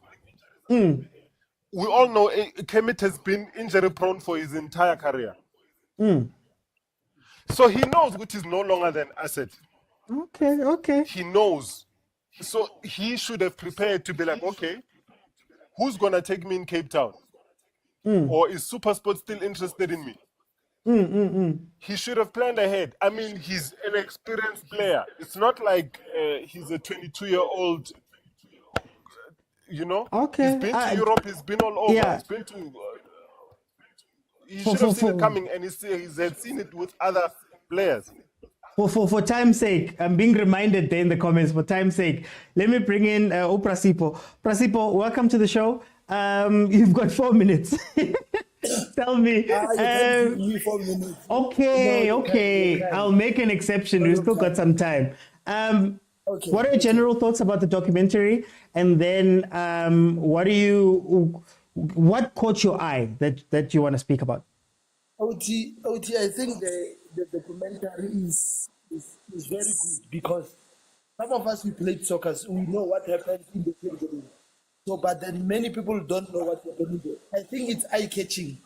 We all know Kermit has been injury prone for his entire career. So he knows Wuti is no longer an asset. Okay. He knows. So he should have prepared to be like, okay, who's going to take me in Cape Town? Or is Supersport still interested in me? He should have planned ahead. I mean, he's an experienced player. It's not like he's a 22-year-old, you know? Okay. He's been to Europe, he's been all over. Yeah. He's been to... he should have seen it coming, and he's had seen it with other players. For time's sake, I'm being reminded there in the comments, for time's sake, let me bring in Prasipo. Prasipo, welcome to the show. You've got 4 minutes. Tell me. You 4 minutes. Okay. I'll make an exception. We've still got some time. What are your general thoughts about the documentary? And then what caught your eye that you want to speak about? OT, I think the documentary is very good because some of us, we played soccer, so we know what happens in the field. So, but then many people don't know what happened there. I think it's eye-catching.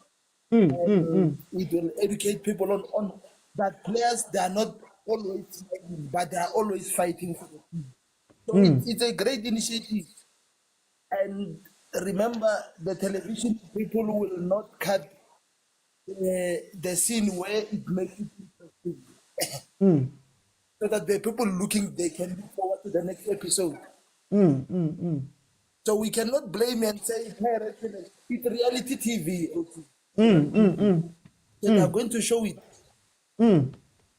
It will educate people on that players, they are not always fighting, but they are always fighting for the team. So it's a great initiative. And remember, the television people will not cut the scene where it makes it interesting. So that the people looking, they can look forward to the next episode. So we cannot blame and say, it's reality TV. So they are going to show it.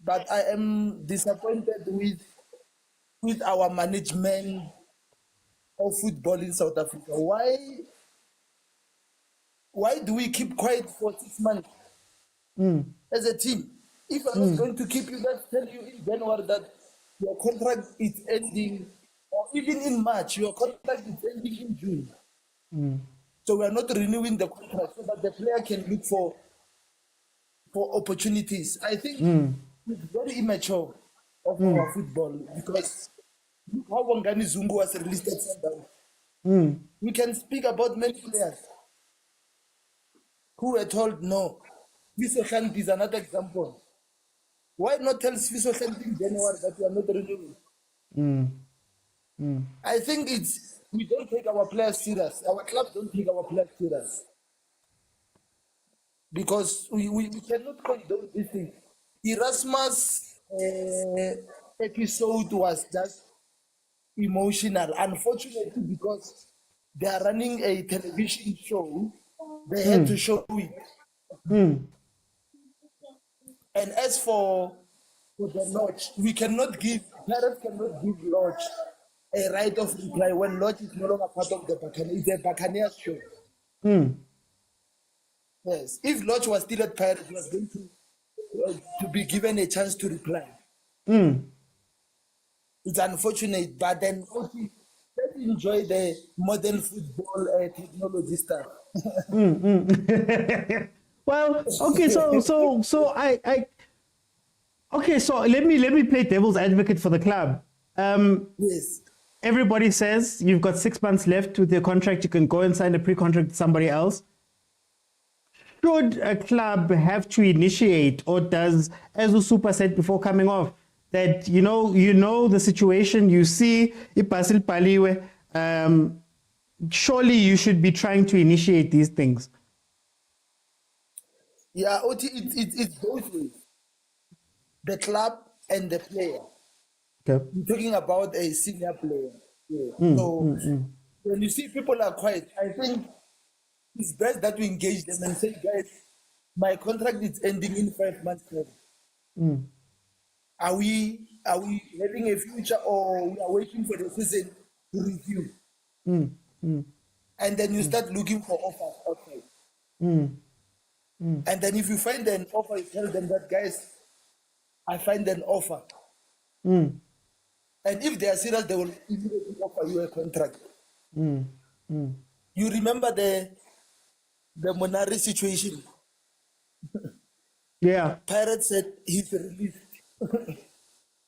But I am disappointed with our management of football in South Africa. Why do we keep quiet for 6 months as a team? If I'm not going to keep you guys, tell you in January that your contract is ending, or even in March, your contract is ending in June. So we are not renewing the contract so that the player can look for opportunities. I think it's very immature of our football because look how Wangani Zungu was released at Sundowns. We can speak about many players who were told no. Sfiso Khanti is another example. Why not tell Sfiso Khanti in January that we are not renewing? I think we don't take our players serious. Our clubs don't take our players serious. Because we cannot condone this thing. Erasmus' episode was just emotional. Unfortunately, because they are running a television show, they had to show it. And as for the Lodge, parents cannot give Lodge a right of reply when Lodge is no longer part of the Buccaneers. It's a Buccaneers show. Yes, if Lodge was still at Pirates, he was going to be given a chance to reply. It's unfortunate, but then let's enjoy the modern football technology stuff. Well, okay, so let me play devil's advocate for the club. Yes. Everybody says you've got 6 months left with your contract. You can go and sign a pre-contract with somebody else. Should a club have to initiate, or does, as Usupa said before coming off, that you know the situation, you see ipasil paliwe, surely you should be trying to initiate these things. Yeah, it's both ways. The club and the player. Okay. You're talking about a senior player. Yeah. When you see people are quiet, I think it's best that we engage them and say, guys, my contract is ending in 5 months. Are we having a future, or we are waiting for the season to review? And then you start looking for offers outside. And then if you find an offer, you tell them that, guys, I find an offer. And if they are serious, they will immediately offer you a contract. You remember the Monari situation? Yeah. Pirates said he's released.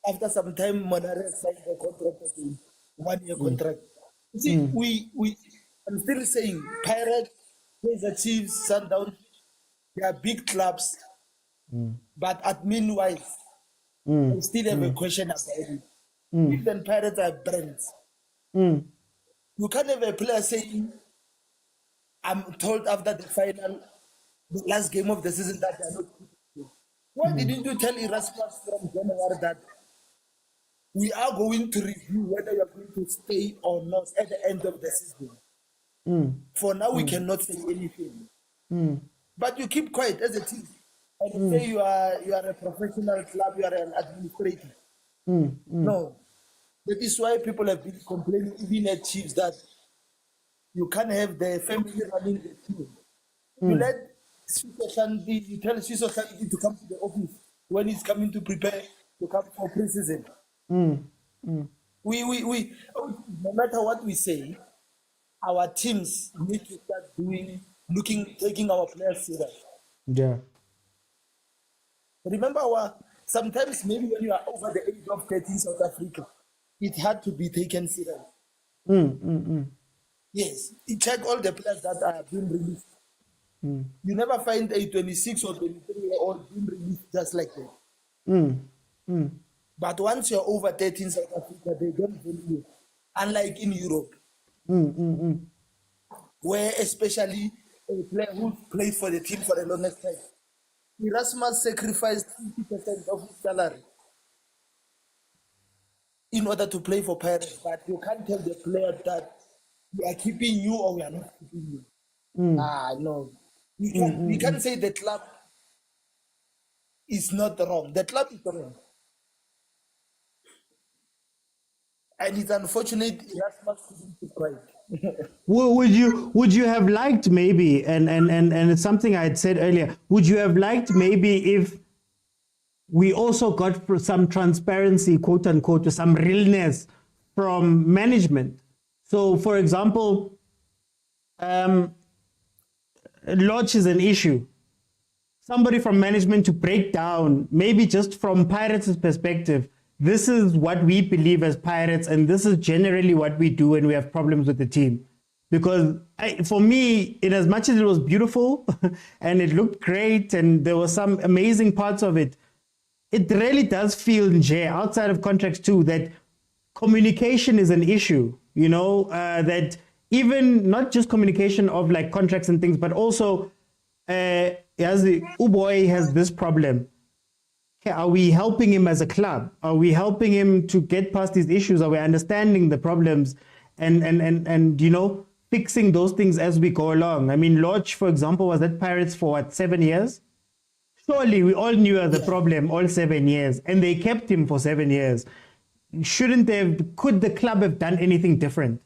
After some time, Monari signed the contract again, 1 year contract. You see, I'm still saying Pirates, Kaizer Chiefs, Sundowns, they are big clubs, but admin-wise, I still have a question about it. Even Pirates are brands. You can't have a player saying, I'm told after the last game of the season that they are not good. Why didn't you tell Erasmus from January that we are going to review whether you are going to stay or not at the end of the season? For now, we cannot say anything. But you keep quiet as a team. And say you are a professional club, you are an administrator. No. That is why people have been complaining, even at Chiefs, that you can't have the family running the team. You let you tell Swiss Sandy to come to the office when he's coming to prepare to come for pre-season. We no matter what we say, our teams need to start taking our players serious. Yeah. Remember, sometimes maybe when you are over the age of 30 in South Africa, it had to be taken serious. Yes, you check all the players that are being released. You never find a 26 or 23-year-old being released just like that. But once you're over 30 in South Africa, they don't value you. Unlike in Europe, where especially a player who played for the team for the longest time, Erasmus sacrificed 50% of his salary in order to play for Pirates. But you can't tell the player that we are keeping you or we are not keeping you. No. We can't say the club is not wrong. The club is wrong. And it's unfortunate Erasmus couldn't keep quiet. Would you have liked maybe, and it's something I had said earlier, would you have liked maybe if we also got some transparency, quote unquote, or some realness from management? So, for example, Lodge is an issue. Somebody from management to break down, maybe just from Pirates' perspective, this is what we believe as Pirates, and this is generally what we do when we have problems with the team. Because for me, in as much as it was beautiful and it looked great and there were some amazing parts of it, it really does feel, outside of contracts too, that communication is an issue, that even not just communication of like contracts and things, but also as the Uboy has this problem. Are we helping him as a club? Are we helping him to get past these issues? Are we understanding the problems and fixing those things as we go along? I mean, Lodge, for example, was at Pirates for 7 years? Surely we all knew the problem all 7 years, and they kept him for 7 years. Could the club have done anything different?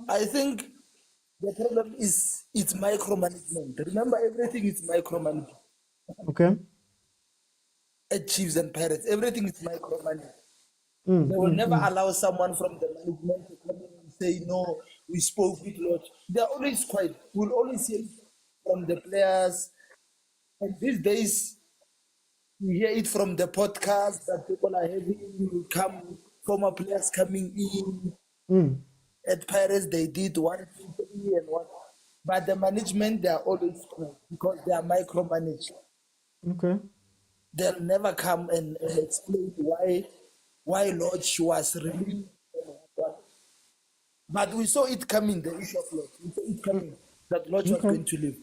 I think the problem is it's micromanagement. Remember, everything is micromanagement. Okay. At Chiefs and Pirates, everything is micromanagement. They will never allow someone from the management to come in and say, no, we spoke with Lodge. They're always quiet. We'll always hear from the players. And these days, You hear it from the podcast that people are having, former players coming in. At Paris, they did 1, 2, 3, and what. But the management, they are always screwed because they are micromanaged. Okay. They'll never come and explain why Lodge was really. But we saw it coming, the issue of Lodge. We saw it coming, that Lodge was going to leave.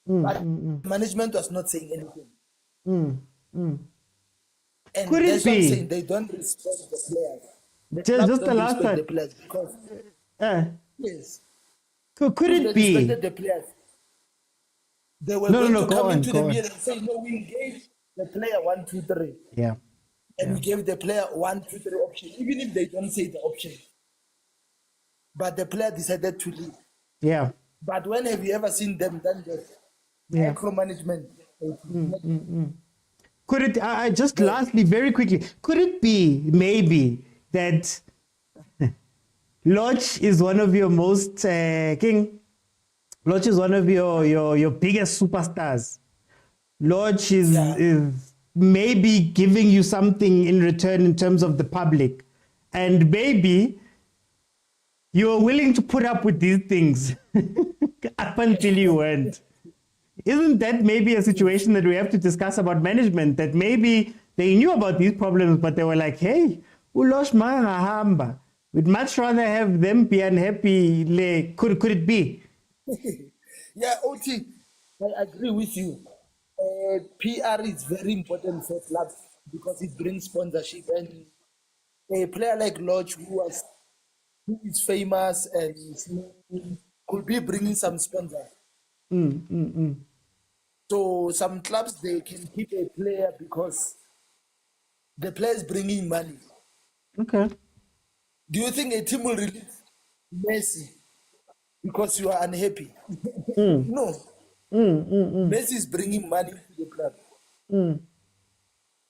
But management was not saying anything. And Could it that's what I'm be? saying. They don't respect the players. The Just clubs the don't last respect time. the players because yes. Could If it they be? respected the players, they were No, going no, to go come on, into go the on. media and say, no, we gave the player 1, 2, 3. Yeah. And we gave the player 1, 2, 3 option, even if they don't say the option. But the player decided to leave. Yeah. But when have you ever seen them done that? Yeah. Micromanagement. Could it, I just lastly, very quickly, could it be maybe that Lodge is one of your most, Lodge is one of your biggest superstars? Lodge is maybe giving you something in return in terms of the public. And maybe you're willing to put up with these things up until you weren't. Isn't that maybe a situation that we have to discuss about management? That maybe they knew about these problems, but they were like, hey, ulosh hamba. We'd much rather have them be unhappy. Could it be? Yeah, OT, I agree with you. PR is very important for clubs because it brings sponsorship. And a player like Lodge, who is famous and could be bringing some sponsors. So some clubs, they can keep a player because the player is bringing money. Okay. Do you think a team will release Messi because you are unhappy? No. Messi is bringing money to the club.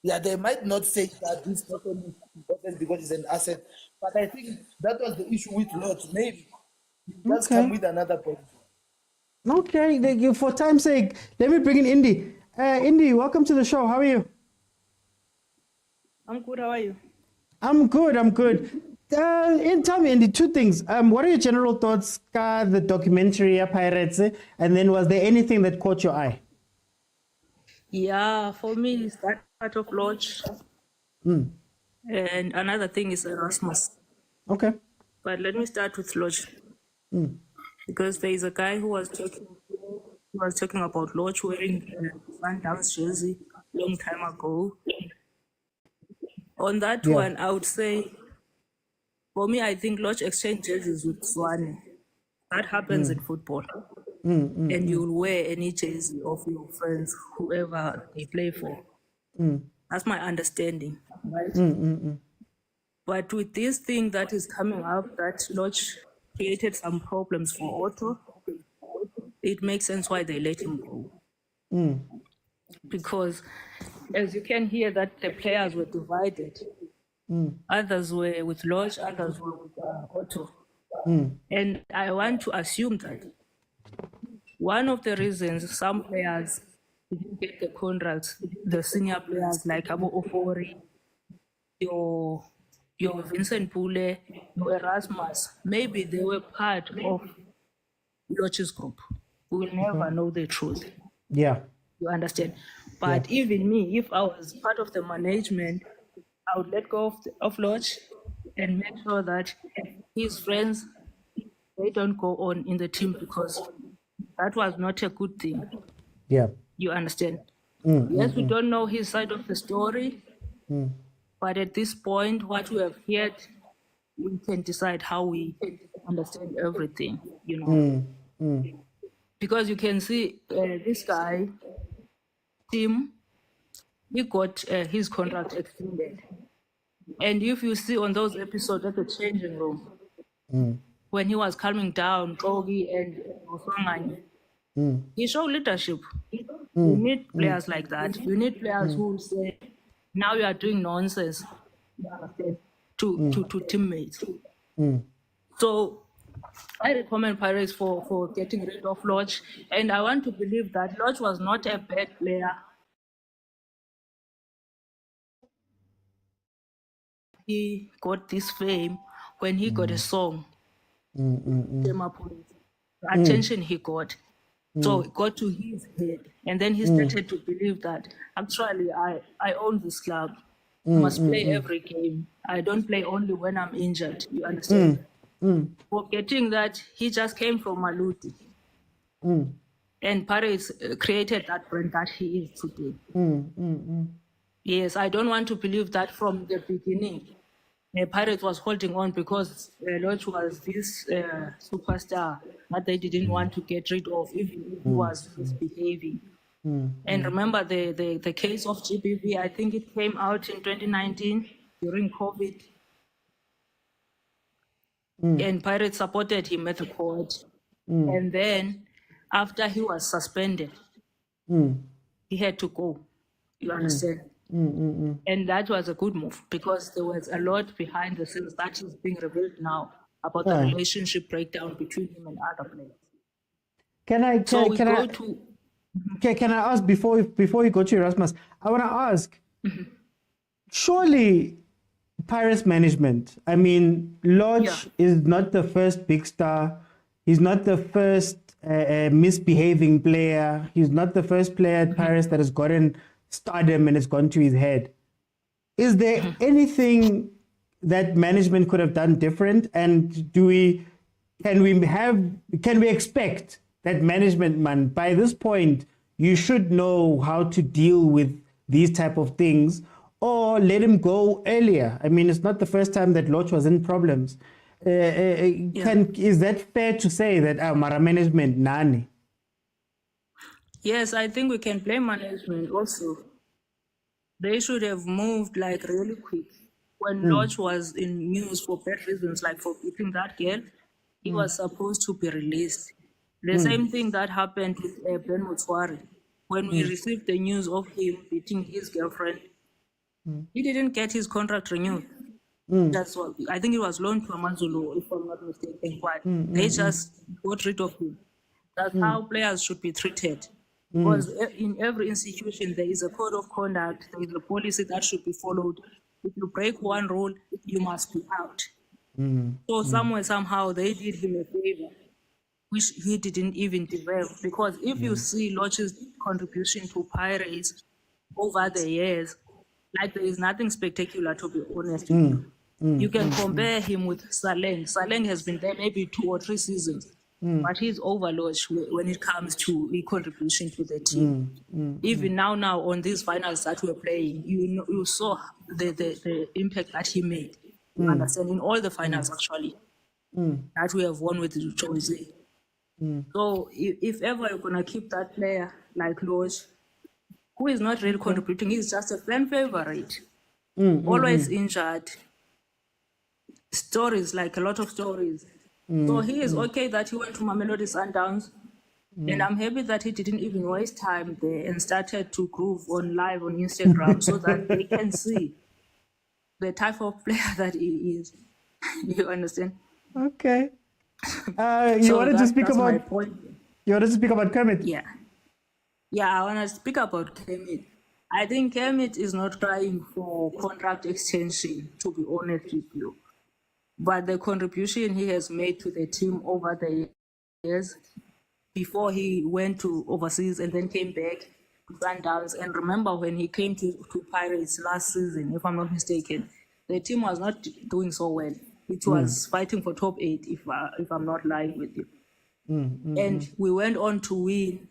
Yeah, they might not say that this person is important because it's an asset, but I think that was the issue with Lodge. Maybe let's come with another point. Okay, thank you. For time's sake, let me bring in Indy. Indy, welcome to the show. How are you? I'm good. How are you? I'm good. Tell me, Indy, two things. What are your general thoughts, the documentary Pirates, and then was there anything that caught your eye? Yeah, for me, it's that part of Lodge. And another thing is Erasmus. Okay. But let me start with Lodge. Because there is a guy who was talking about Lodge wearing a Sundowns jersey long time ago. On that one, I would say, for me, I think Lodge exchange jerseys with Swane. That happens in football. And you'll wear any jersey of your friends, whoever they play for. That's my understanding, right? But with this thing that is coming up, that Lodge created some problems for Otto, it makes sense why they let him go. Because as you can hear that the players were divided. Others were with Lodge, others were with Otto. And I want to assume that one of the reasons some players didn't get the contracts, the senior players like Abu Ofori, your Vincent Pule, your Erasmus, maybe they were part of Lodge's group. We will never know the truth. Yeah. You understand? But even me, if I was part of the management, I would let go of Lodge and make sure that his friends, they don't go on in the team because that was not a good thing. Yeah. You understand? Yes, we don't know his side of the story, but at this point, what we have heard, we can decide how we understand everything, you know. Because you can see this guy, Tim, he got his contract extended. And if you see on those episodes at the changing room, when he was calming down, Kogi and Khanye, he showed leadership. You need players like that. You need players who say, now you are doing nonsense to teammates. So I recommend Pirates for getting rid of Lodge. And I want to believe that Lodge was not a bad player. he got this fame when he got a song. The attention he got. So it got to his head. And then he started to believe that actually I own this club. I must play every game. I don't play only when I'm injured. You understand? Forgetting that he just came from Mamelodi. And Paris created that brand that he is today. Yes, I don't want to believe that from the beginning. Pirates was holding on because Lodge was this superstar that they didn't want to get rid of, even if he was misbehaving. And remember the case of GBV, I think it came out in 2019 during COVID. And Pirates supported him at the court. And then after he was suspended, he had to go. You understand? And that was a good move because there was a lot behind the scenes that is being revealed now about the relationship breakdown between him and other players. Can I ask before you go to Erasmus? I want to ask. Surely, Pirates management. I mean, Lodge is not the first big star. He's not the first misbehaving player. He's not the first player at Pirates that has gotten stardom and it's gone to his head. Is there anything that management could have done different? And can we expect that management, man, by this point, you should know how to deal with these type of things, or let him go earlier? I mean, it's not the first time that Lodge was in problems. Is that fair to say that Mara management, nani? Yes, I think we can blame management also. They should have moved like really quick. When Lodge was in news for bad reasons, like for beating that girl, he was supposed to be released. The same thing that happened with Ben Motswari. When we received the news of him beating his girlfriend, he didn't get his contract renewed. That's what I think it was loaned to Amazulu, if I'm not mistaken. But they just got rid of him. That's how players should be treated. Because in every institution, there is a code of conduct, there is a policy that should be followed. If you break one rule, you must be out. So somewhere, somehow, they did him a favor, which he didn't even deserve. Because if you see Lodge's contribution to Pirates over the years, like there is nothing spectacular, to be honest with you. You can compare him with Saleng. Saleng has been there maybe 2 or 3 seasons. But he's over Lodge when it comes to a contribution to the team. Even now on these finals that we're playing, you saw the impact that he made. You understand? In all the finals, actually, that we have won with Jose. So if ever you're going to keep that player like Lodge, who is not really contributing, he's just a fan favorite, always injured, stories, like a lot of stories. So he is okay that he went to Mamelodi Sundowns, and I'm happy that he didn't even waste time there and started to groove on live on Instagram so that they can see the type of player that he is. You understand? Okay. You wanted to speak about Kermit? Yeah, I want to speak about Kermit. I think Kermit is not trying for contract extension, to be honest with you. But the contribution he has made to the team over the years, before he went to overseas and then came back to Sundowns. And remember when he came to Pirates last season, if I'm not mistaken, the team was not doing so well. It was fighting for top 8, if I'm not lying with you. And we went on to win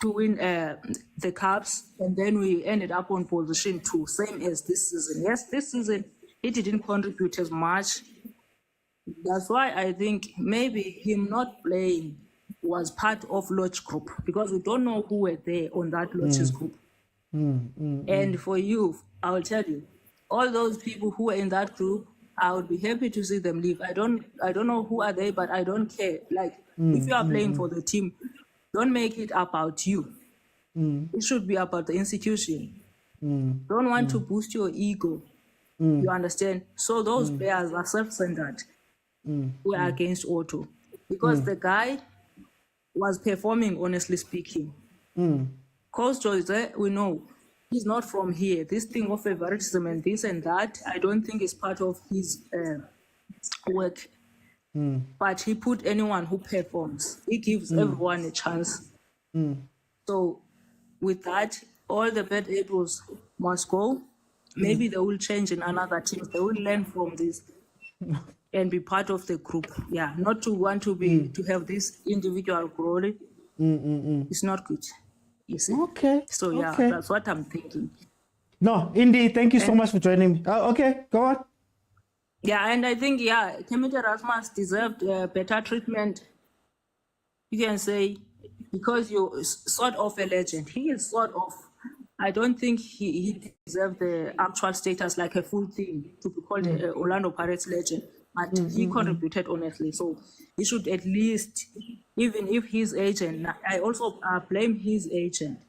the Cups, and then we ended up on position 2, same as this season. Yes, this season he didn't contribute as much. That's why I think maybe him not playing was part of Lodge group, because we don't know who were there on that Lodge's group. And for you, I will tell you, all those people who were in that group, I would be happy to see them leave. I don't know who are they, but I don't care. Like, if you are playing for the team, don't make it about you. It should be about the institution. Don't want to boost your ego. You understand? So those players are self-centered. We are against Otto. Because the guy was performing, honestly speaking. Coach Jose, we know, he's not from here. This thing of favoritism and this and that, I don't think is part of his work. But he put anyone who performs. He gives everyone a chance. So with that, all the bad apples must go. Maybe they will change in another team. They will learn from this and be part of the group. Yeah, not to want to be to have this individual glory. It's not good. You see? Okay. So yeah, okay. that's what I'm thinking. No, Indy, thank you so much for joining me. Okay, go on. Yeah, and I think, Kemete Rasmus deserved better treatment. You can say, because you're sort of a legend. He is sort of, I don't think he deserved the actual status like a full team to be called a Orlando Pirates legend. But he contributed honestly. So he should at least, even if his agent, I also blame his agent.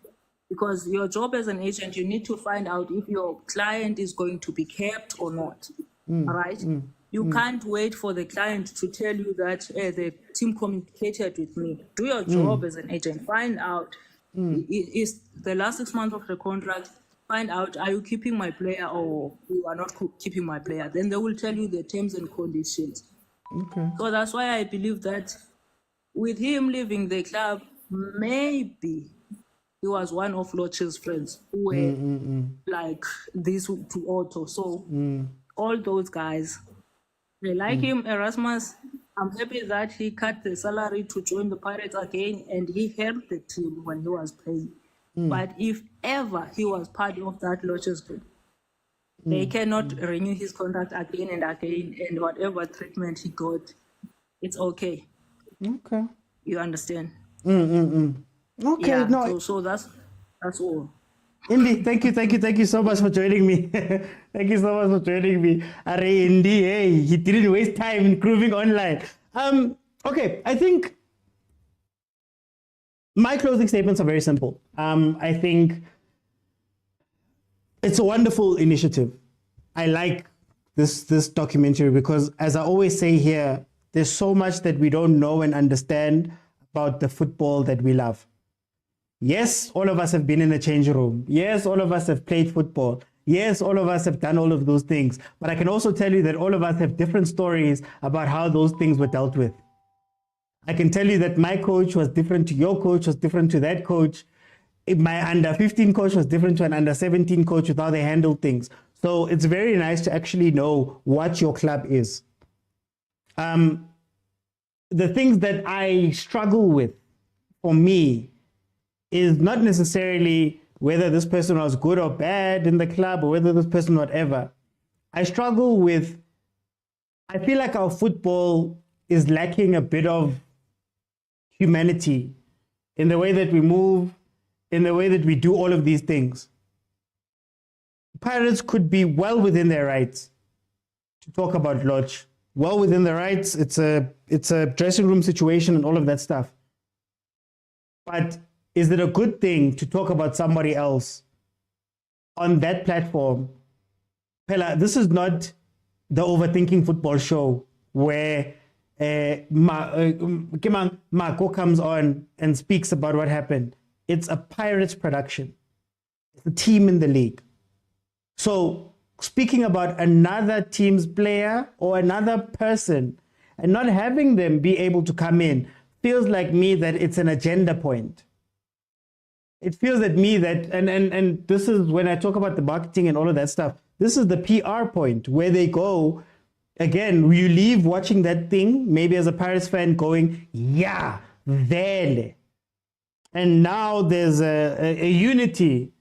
Because your job as an agent, you need to find out if your client is going to be kept or not. All right? You can't wait for the client to tell you that the team communicated with me. Do your job as an agent. Find out, is the last 6 months of the contract, find out, are you keeping my player or you are not keeping my player? Then they will tell you the terms and conditions. Okay. So that's why I believe that with him leaving the club, maybe he was one of Loche's friends who were like this to Otto. So all those guys, they like him. Erasmus, I'm happy that he cut the salary to join the Pirates again and he helped the team when he was playing. But if ever he was part of that Loche's group, they cannot renew his contract again and again, and whatever treatment he got, it's okay. Okay. You understand? Okay, Yeah, no. so that's all. Indy, thank you so much for joining me. Thank you so much for joining me. Are Indy, hey, he didn't waste time improving online. Okay, I think my closing statements are very simple. I think it's a wonderful initiative. I like this documentary because, as I always say here, there's so much that we don't know and understand about the football that we love. Yes, all of us have been in a change room. Yes, all of us have played football. Yes, all of us have done all of those things. But I can also tell you that all of us have different stories about how those things were dealt with. I can tell you that my coach was different to your coach, was different to that coach. My under 15 coach was different to an under 17 coach with how they handled things. So it's very nice to actually know what your club is. The things that I struggle with, for me, is not necessarily whether this person was good or bad in the club or whether this person whatever. I struggle with, I feel like our football is lacking a bit of humanity in the way that we move, in the way that we do all of these things. Pirates could be well within their rights to talk about Lodge. Well within their rights. It's a dressing room situation and all of that stuff. But is it a good thing to talk about somebody else on that platform? Pella, this is not the Overthinking football show where Marco comes on and speaks about what happened. It's a Pirates production. It's a team in the league. So speaking about another team's player or another person and not having them be able to come in feels like me that it's an agenda point. It feels at me that, and this is when I talk about the marketing and all of that stuff, this is the PR point where they go, again, you leave watching that thing, maybe as a Pirates fan going, yeah, vele. And now there's a unity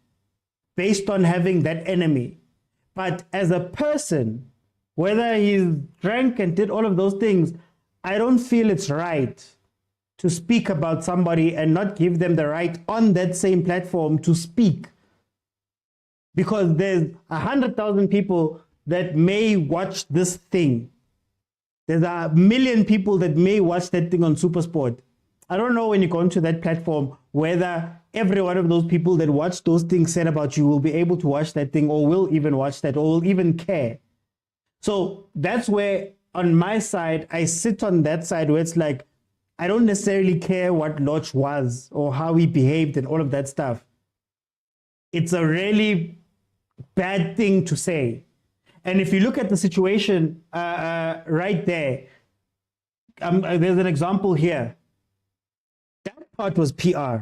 based on having that enemy. But as a person, whether he's drank and did all of those things, I don't feel it's right to speak about somebody and not give them the right on that same platform to speak. Because there's 100,000 people that may watch this thing. There's 1 million people that may watch that thing on Supersport. I don't know when you go onto that platform whether every one of those people that watch those things said about you will be able to watch that thing or will even watch that or will even care. So that's where on my side, I sit on that side where it's like, I don't necessarily care what Lodge was or how he behaved and all of that stuff. it's a really bad thing to say. And if you look at the situation right there, there's an example here. That part was PR.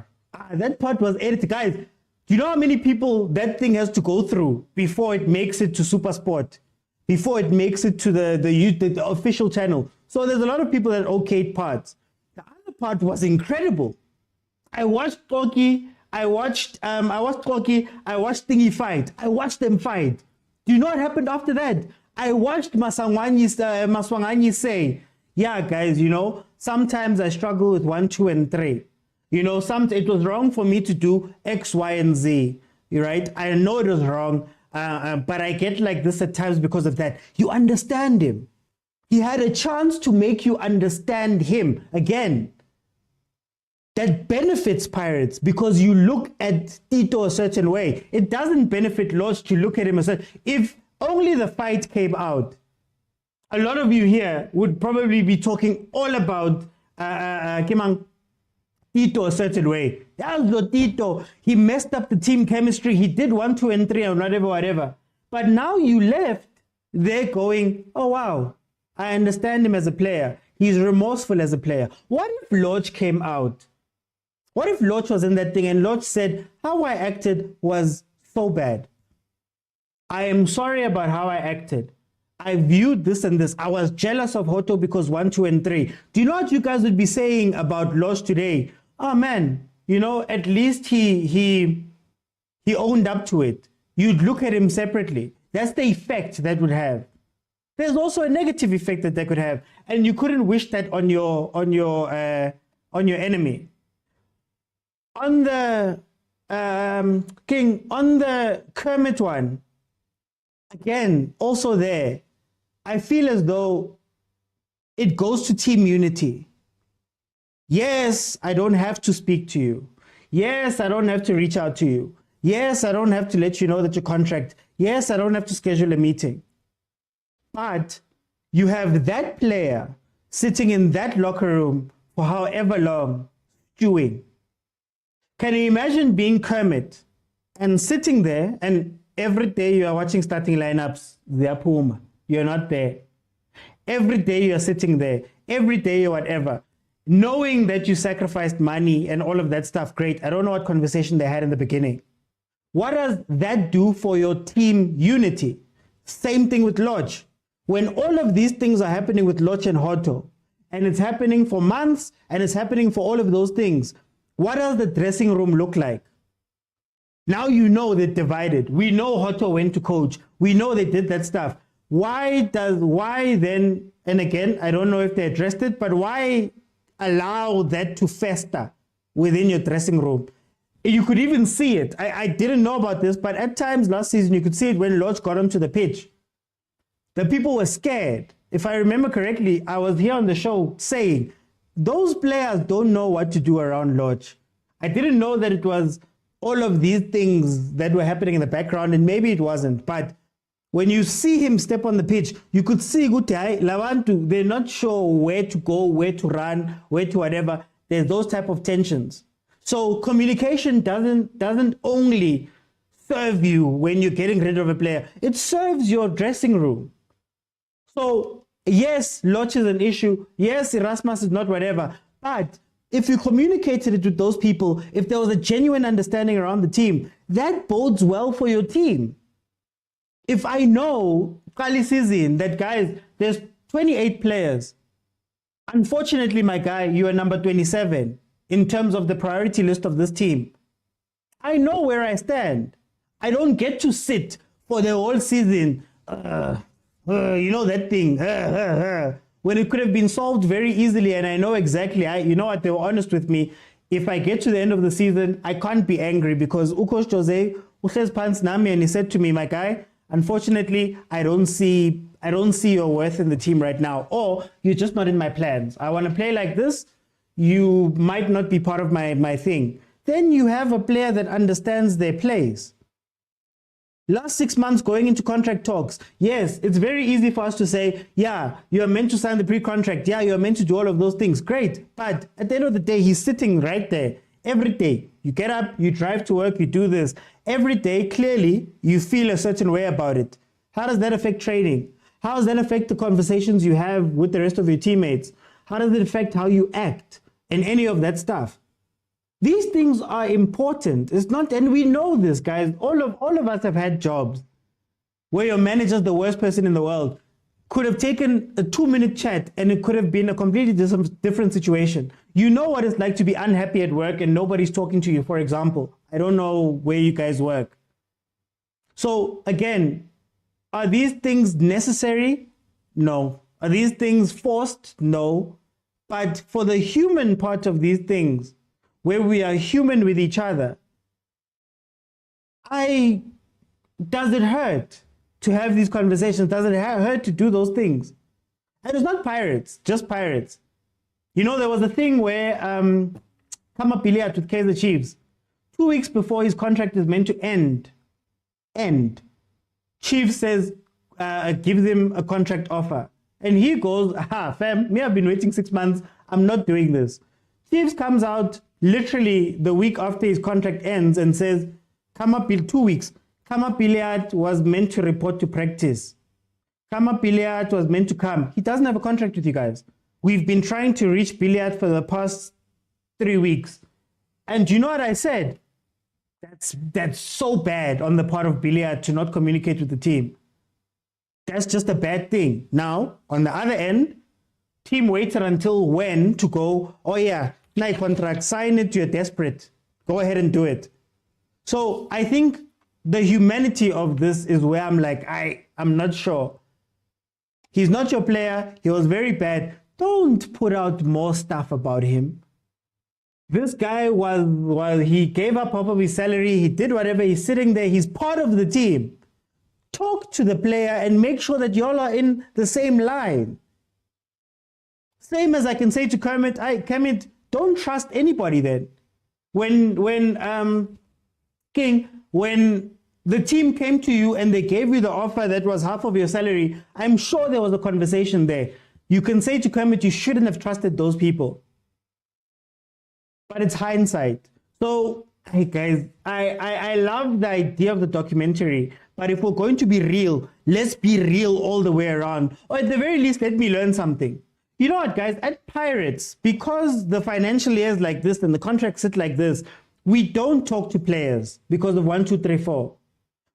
That part was edited. Guys, do you know how many people that thing has to go through before it makes it to Supersport? Before it makes it to the official channel? So there's a lot of people that okayed parts. The other part was incredible. I watched Toki, I watched Thingy fight. I watched them fight. Do you know what happened after that? I watched Maswanganyi say, yeah, guys, you know, sometimes I struggle with 1, 2, and 3. You know, it was wrong for me to do X, Y, and Z. Right? I know it was wrong, but I get like this at times because of that. You understand him. He had a chance to make you understand him. Again, that benefits Pirates because you look at Tito a certain way. It doesn't benefit Lodge to look at him a certain. If only the fight came out, a lot of you here would probably be talking all about Tito a certain way. That was Tito. He messed up the team chemistry. He did 1, 2, and 3 and whatever. But now you left there going, oh wow, I understand him as a player. He's remorseful as a player. What if Lodge came out? What if Lodge was in that thing and Lodge said, how I acted was so bad. I am sorry about how I acted. I viewed this and this. I was jealous of Hoto because 1, 2, and 3. Do you know what you guys would be saying about Lodge today? Oh man, you know, at least he owned up to it. You'd look at him separately. That's the effect that would have. There's also a negative effect that could have, and you couldn't wish that on your enemy. On the King, on the Kermit one, again, also there, I feel as though it goes to team unity. Yes, I don't have to speak to you. Yes, I don't have to reach out to you. Yes, I don't have to let you know that your contract. Yes, I don't have to schedule a meeting. But you have that player sitting in that locker room for however long, stewing. Can you imagine being Kermit and sitting there and every day you are watching starting lineups, they're Puma. You're not there. Every day you're sitting there. Every day you're whatever. Knowing that you sacrificed money and all of that stuff, great. I don't know what conversation they had in the beginning. What does that do for your team unity? Same thing with Lodge. When all of these things are happening with Lodge and Hoto, and it's happening for months, and it's happening for all of those things, what does the dressing room look like? Now you know they're divided. We know Hoto went to coach. We know they did that stuff. Why then, and again, I don't know if they addressed it, but why allow that to fester within your dressing room? You could even see it. I didn't know about this, but at times last season, you could see it when Lodge got onto the pitch. The people were scared. If I remember correctly, I was here on the show saying, those players don't know what to do around Lodge. I didn't know that it was all of these things that were happening in the background, and maybe it wasn't. But when you see him step on the pitch, you could see Lavantu, they're not sure where to go, where to run, where to whatever. There's those type of tensions. So communication doesn't only serve you when you're getting rid of a player. It serves your dressing room. So yes, Lodge is an issue. Yes, Erasmus is not whatever. But if you communicated it with those people, if there was a genuine understanding around the team, that bodes well for your team. If I know, Kali season, that guys, there's 28 players. Unfortunately, my guy, you are number 27 in terms of the priority list of this team. I know where I stand. I don't get to sit for the whole season. You know that thing. When it could have been solved very easily, and I know exactly, you know what, they were honest with me. If I get to the end of the season, I can't be angry because Ukosh Jose, Ukhes Pants Nami, and he said to me, my guy, unfortunately, I don't see your worth in the team right now, or you're just not in my plans. I want to play like this. You might not be part of my thing. Then you have a player that understands their plays. Last 6 months going into contract talks, yes, it's very easy for us to say, yeah, you're meant to sign the pre-contract. Yeah, you're meant to do all of those things. Great. But at the end of the day, he's sitting right there every day. You get up, you drive to work, you do this. Every day, clearly, you feel a certain way about it. How does that affect training? How does that affect the conversations you have with the rest of your teammates? How does it affect how you act and any of that stuff? These things are important. It's not, and we know this, guys. All of us have had jobs where your manager's the worst person in the world. Could have taken a 2-minute chat and it could have been a completely different situation. You know what it's like to be unhappy at work and nobody's talking to you, for example. I don't know where you guys work. So again, are these things necessary? No. Are these things forced? No. But for the human part of these things, where we are human with each other, does it hurt to have these conversations? Does it hurt to do those things? And it's not pirates, just pirates. You know, there was a thing where Kama Biliat with Kaizer Chiefs, 2 weeks before his contract is meant to end, Chief says, gives him a contract offer. And he goes, fam, me, I've been waiting 6 months. I'm not doing this. Chiefs comes out literally the week after his contract ends and says, 2 weeks. Kama Biliat was meant to report to practice. Kama Biliat was meant to come. He doesn't have a contract with you guys. We've been trying to reach Biliat for the past 3 weeks. And you know what I said? That's so bad on the part of Biliat to not communicate with the team. That's just a bad thing. Now, on the other end, team waited until when to go, oh yeah, night contract, sign it, you're desperate. Go ahead and do it. So I think the humanity of this is where I'm like, I'm not sure. He's not your player. He was very bad. Don't put out more stuff about him. This guy he gave up half of his salary. He did whatever. He's sitting there. He's part of the team. Talk to the player and make sure that y'all are in the same line. Same as I can say to Kermit, Kermit, don't trust anybody then. When the team came to you and they gave you the offer that was half of your salary, I'm sure there was a conversation there. You can say to Kermit, you shouldn't have trusted those people. But it's hindsight. So, hey guys, I love the idea of the documentary, but if we're going to be real, let's be real all the way around. Or at the very least, let me learn something. You know what, guys? At Pirates, because the financial year is like this and the contracts sit like this, we don't talk to players because of 1, 2, 3, 4.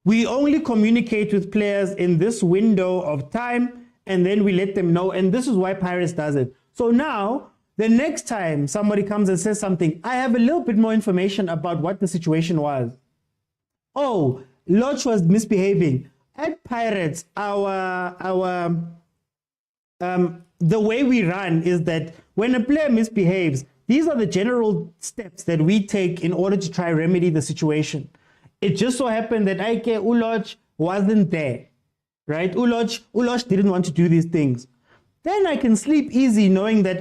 We only communicate with players in this window of time, and then we let them know. And this is why Pirates does it. So now, the next time somebody comes and says something, I have a little bit more information about what the situation was. Oh, Lodge was misbehaving. At Pirates, the way we run is that when a player misbehaves, these are the general steps that we take in order to try remedy the situation. It just so happened that Ulodge wasn't there, right? Ulodge didn't want to do these things. Then I can sleep easy knowing that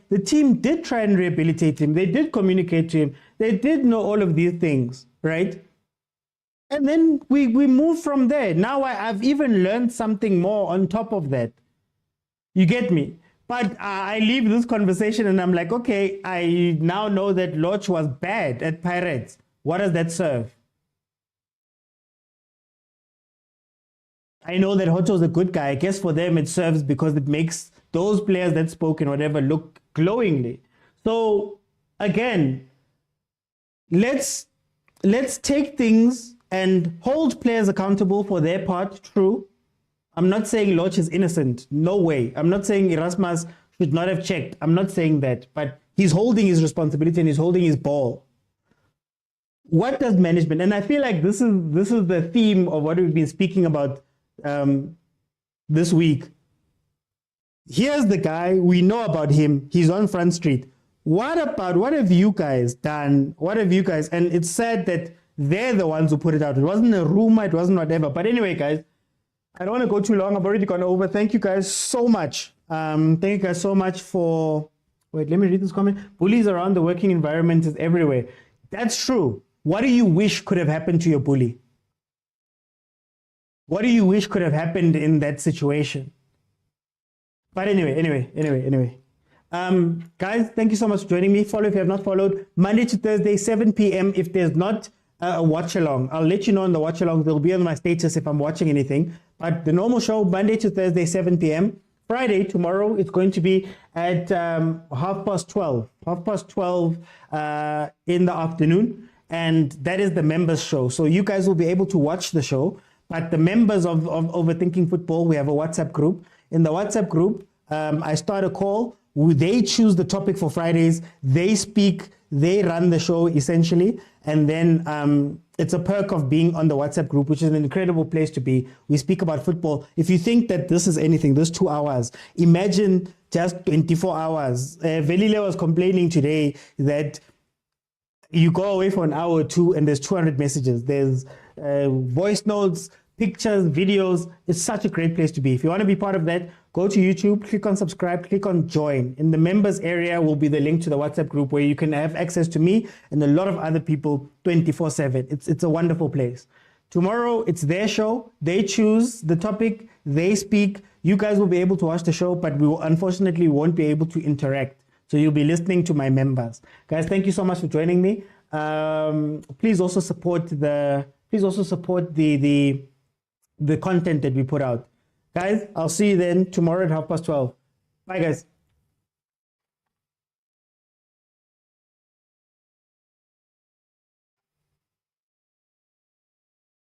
the team did try and rehabilitate him. They did communicate to him. They did know all of these things, right? And then we move from there. Now I've even learned something more on top of that. You get me? But I leave this conversation and I'm like, okay, I now know that Lodge was bad at Pirates. What does that serve? I know that Hoto's a good guy. I guess for them it serves because it makes those players that spoke and whatever look glowingly. So again, let's take things and hold players accountable for their part. True. I'm not saying Lodge is innocent. No way. I'm not saying Erasmus should not have checked. I'm not saying that. But he's holding his responsibility and he's holding his ball. What does management, and I feel like this is the theme of what we've been speaking about this week. Here's the guy, we know about him, he's on Front Street. What have you guys done? What have you guys, and it's sad that they're the ones who put it out. It wasn't a rumor, it wasn't whatever. But anyway, guys, I don't want to go too long. I've already gone over. Thank you guys so much. Thank you guys so much for, wait, let me read this comment. Bullies around the working environment is everywhere. That's true. What do you wish could have happened to your bully? What do you wish could have happened in that situation? But anyway. Guys, thank you so much for joining me. Follow if you have not followed. Monday to Thursday, 7 p.m. If there's not a watch along, I'll let you know in the watch along. They'll be on my status if I'm watching anything. But the normal show, Monday to Thursday, 7 p.m. Friday, tomorrow, it's going to be at 12:30. 12:30 in the afternoon. And that is the members show. So you guys will be able to watch the show. But the members of Overthinking Football, we have a WhatsApp group. In the WhatsApp group, I start a call. They choose the topic for Fridays. They speak. They run the show essentially. And then it's a perk of being on the WhatsApp group, which is an incredible place to be. We speak about football. If you think that this is anything, this 2 hours, imagine just 24 hours. Velile was complaining today that you go away for an hour or two and there's 200 messages. There's voice notes, pictures, videos. It's such a great place to be. If you want to be part of that, go to YouTube, click on subscribe, click on join. In the members area will be the link to the WhatsApp group where you can have access to me and a lot of other people 24/7. It's a wonderful place. Tomorrow, it's their show. They choose the topic. They speak. You guys will be able to watch the show, but we will, unfortunately won't be able to interact. So you'll be listening to my members. Guys, thank you so much for joining me. Please also support the content that we put out. Guys, I'll see you then tomorrow at 12:30. Bye, guys.